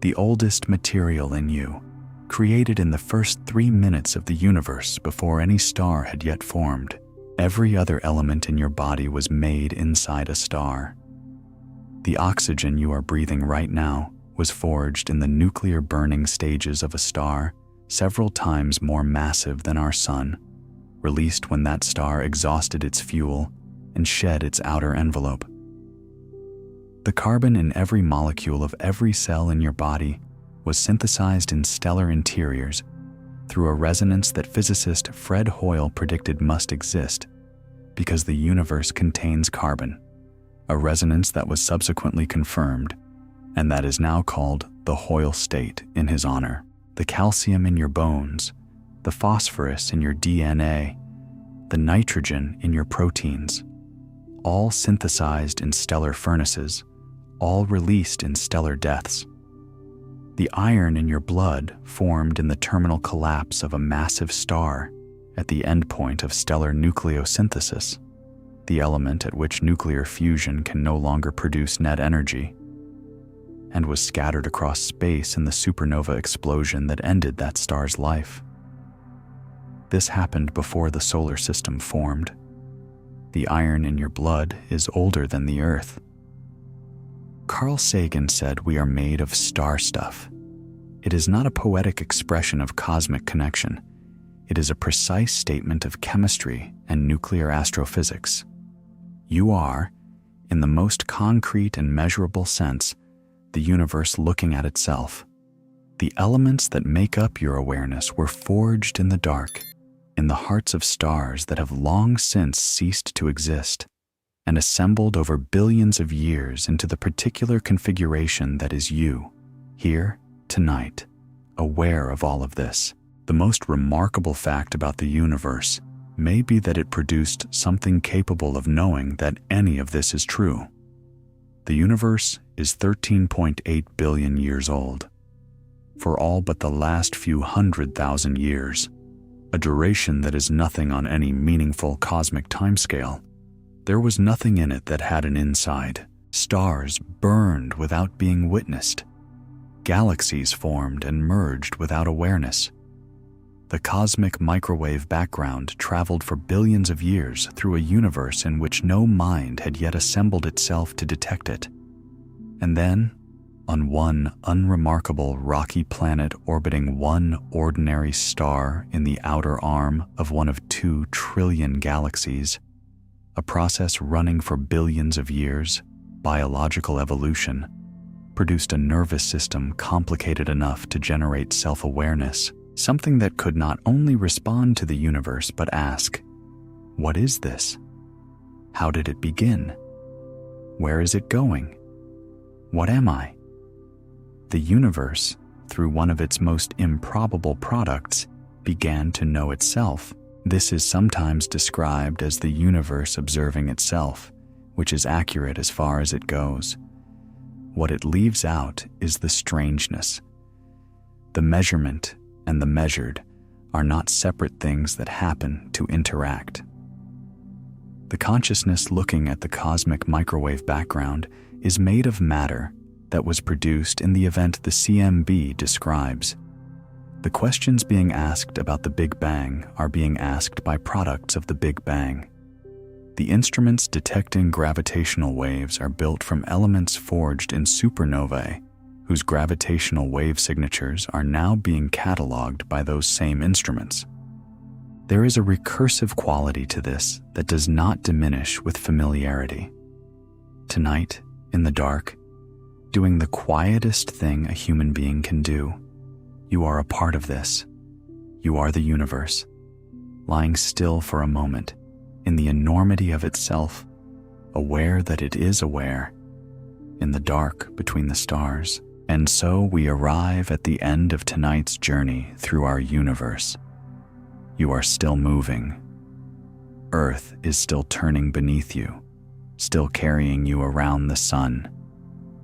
the oldest material in you, created in the first 3 minutes of the universe before any star had yet formed. Every other element in your body was made inside a star. The oxygen you are breathing right now was forged in the nuclear burning stages of a star several times more massive than our sun, released when that star exhausted its fuel and shed its outer envelope. The carbon in every molecule of every cell in your body was synthesized in stellar interiors through a resonance that physicist Fred Hoyle predicted must exist because the universe contains carbon, a resonance that was subsequently confirmed and that is now called the Hoyle state in his honor. The calcium in your bones, the phosphorus in your DNA, the nitrogen in your proteins, all synthesized in stellar furnaces, all released in stellar deaths. The iron in your blood formed in the terminal collapse of a massive star at the endpoint of stellar nucleosynthesis, the element at which nuclear fusion can no longer produce net energy, and was scattered across space in the supernova explosion that ended that star's life. This happened before the solar system formed. The iron in your blood is older than the Earth. Carl Sagan said we are made of star stuff. It is not a poetic expression of cosmic connection. It is a precise statement of chemistry and nuclear astrophysics. You are, in the most concrete and measurable sense, the universe looking at itself. The elements that make up your awareness were forged in the dark, in the hearts of stars that have long since ceased to exist, and assembled over billions of years into the particular configuration that is you, here, tonight, aware of all of this. The most remarkable fact about the universe may be that it produced something capable of knowing that any of this is true. The universe is 13.8 billion years old. For all but the last few 100,000 years, a duration that is nothing on any meaningful cosmic timescale. There was nothing in it that had an inside. Stars burned without being witnessed. Galaxies formed and merged without awareness. The cosmic microwave background traveled for billions of years through a universe in which no mind had yet assembled itself to detect it. And then, on one unremarkable rocky planet orbiting one ordinary star in the outer arm of one of 2 trillion galaxies, a process running for billions of years, biological evolution, produced a nervous system complicated enough to generate self-awareness, something that could not only respond to the universe but ask, "What is this? How did it begin? Where is it going? What am I?" The universe, through one of its most improbable products, began to know itself. This is sometimes described as the universe observing itself, which is accurate as far as it goes. What it leaves out is the strangeness. The measurement and the measured are not separate things that happen to interact. The consciousness looking at the cosmic microwave background is made of matter that was produced in the event the CMB describes. The questions being asked about the Big Bang are being asked by products of the Big Bang. The instruments detecting gravitational waves are built from elements forged in supernovae, whose gravitational wave signatures are now being cataloged by those same instruments. There is a recursive quality to this that does not diminish with familiarity. Tonight, in the dark, doing the quietest thing a human being can do, you are a part of this. You are the universe, lying still for a moment, in the enormity of itself, aware that it is aware, in the dark between the stars. And so we arrive at the end of tonight's journey through our universe. You are still moving. Earth is still turning beneath you, still carrying you around the sun,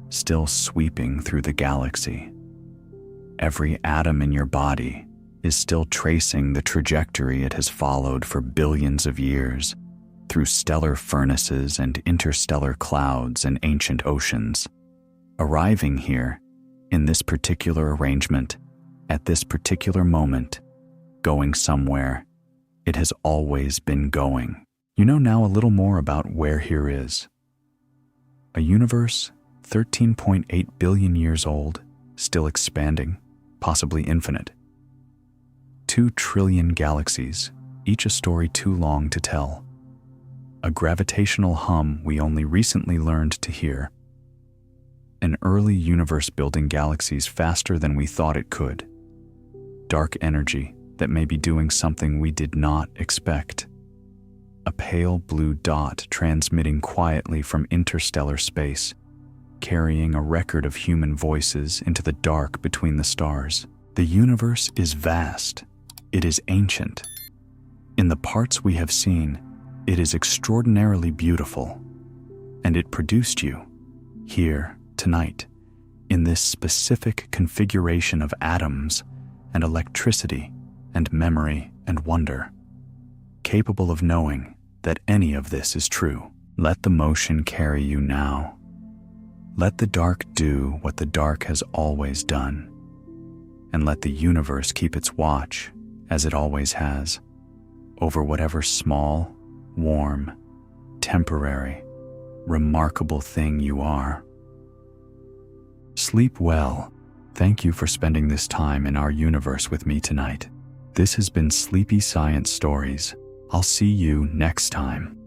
still sweeping through the galaxy. Every atom in your body is still tracing the trajectory it has followed for billions of years, through stellar furnaces and interstellar clouds and ancient oceans, arriving here in this particular arrangement, at this particular moment, going somewhere. It has always been going. You know now a little more about where here is. A universe 13.8 billion years old, still expanding, possibly infinite. 2 trillion galaxies, each a story too long to tell. A gravitational hum we only recently learned to hear. An early universe building galaxies faster than we thought it could. Dark energy that may be doing something we did not expect. A pale blue dot transmitting quietly from interstellar space, carrying a record of human voices into the dark between the stars. The universe is vast. It is ancient. In the parts we have seen, it is extraordinarily beautiful. And it produced you, here, tonight, in this specific configuration of atoms and electricity and memory and wonder, capable of knowing that any of this is true. Let the motion carry you now. Let the dark do what the dark has always done, and let the universe keep its watch, as it always has, over whatever small, warm, temporary, remarkable thing you are. Sleep well. Thank you for spending this time in our universe with me tonight. This has been Sleepy Science Stories. I'll see you next time.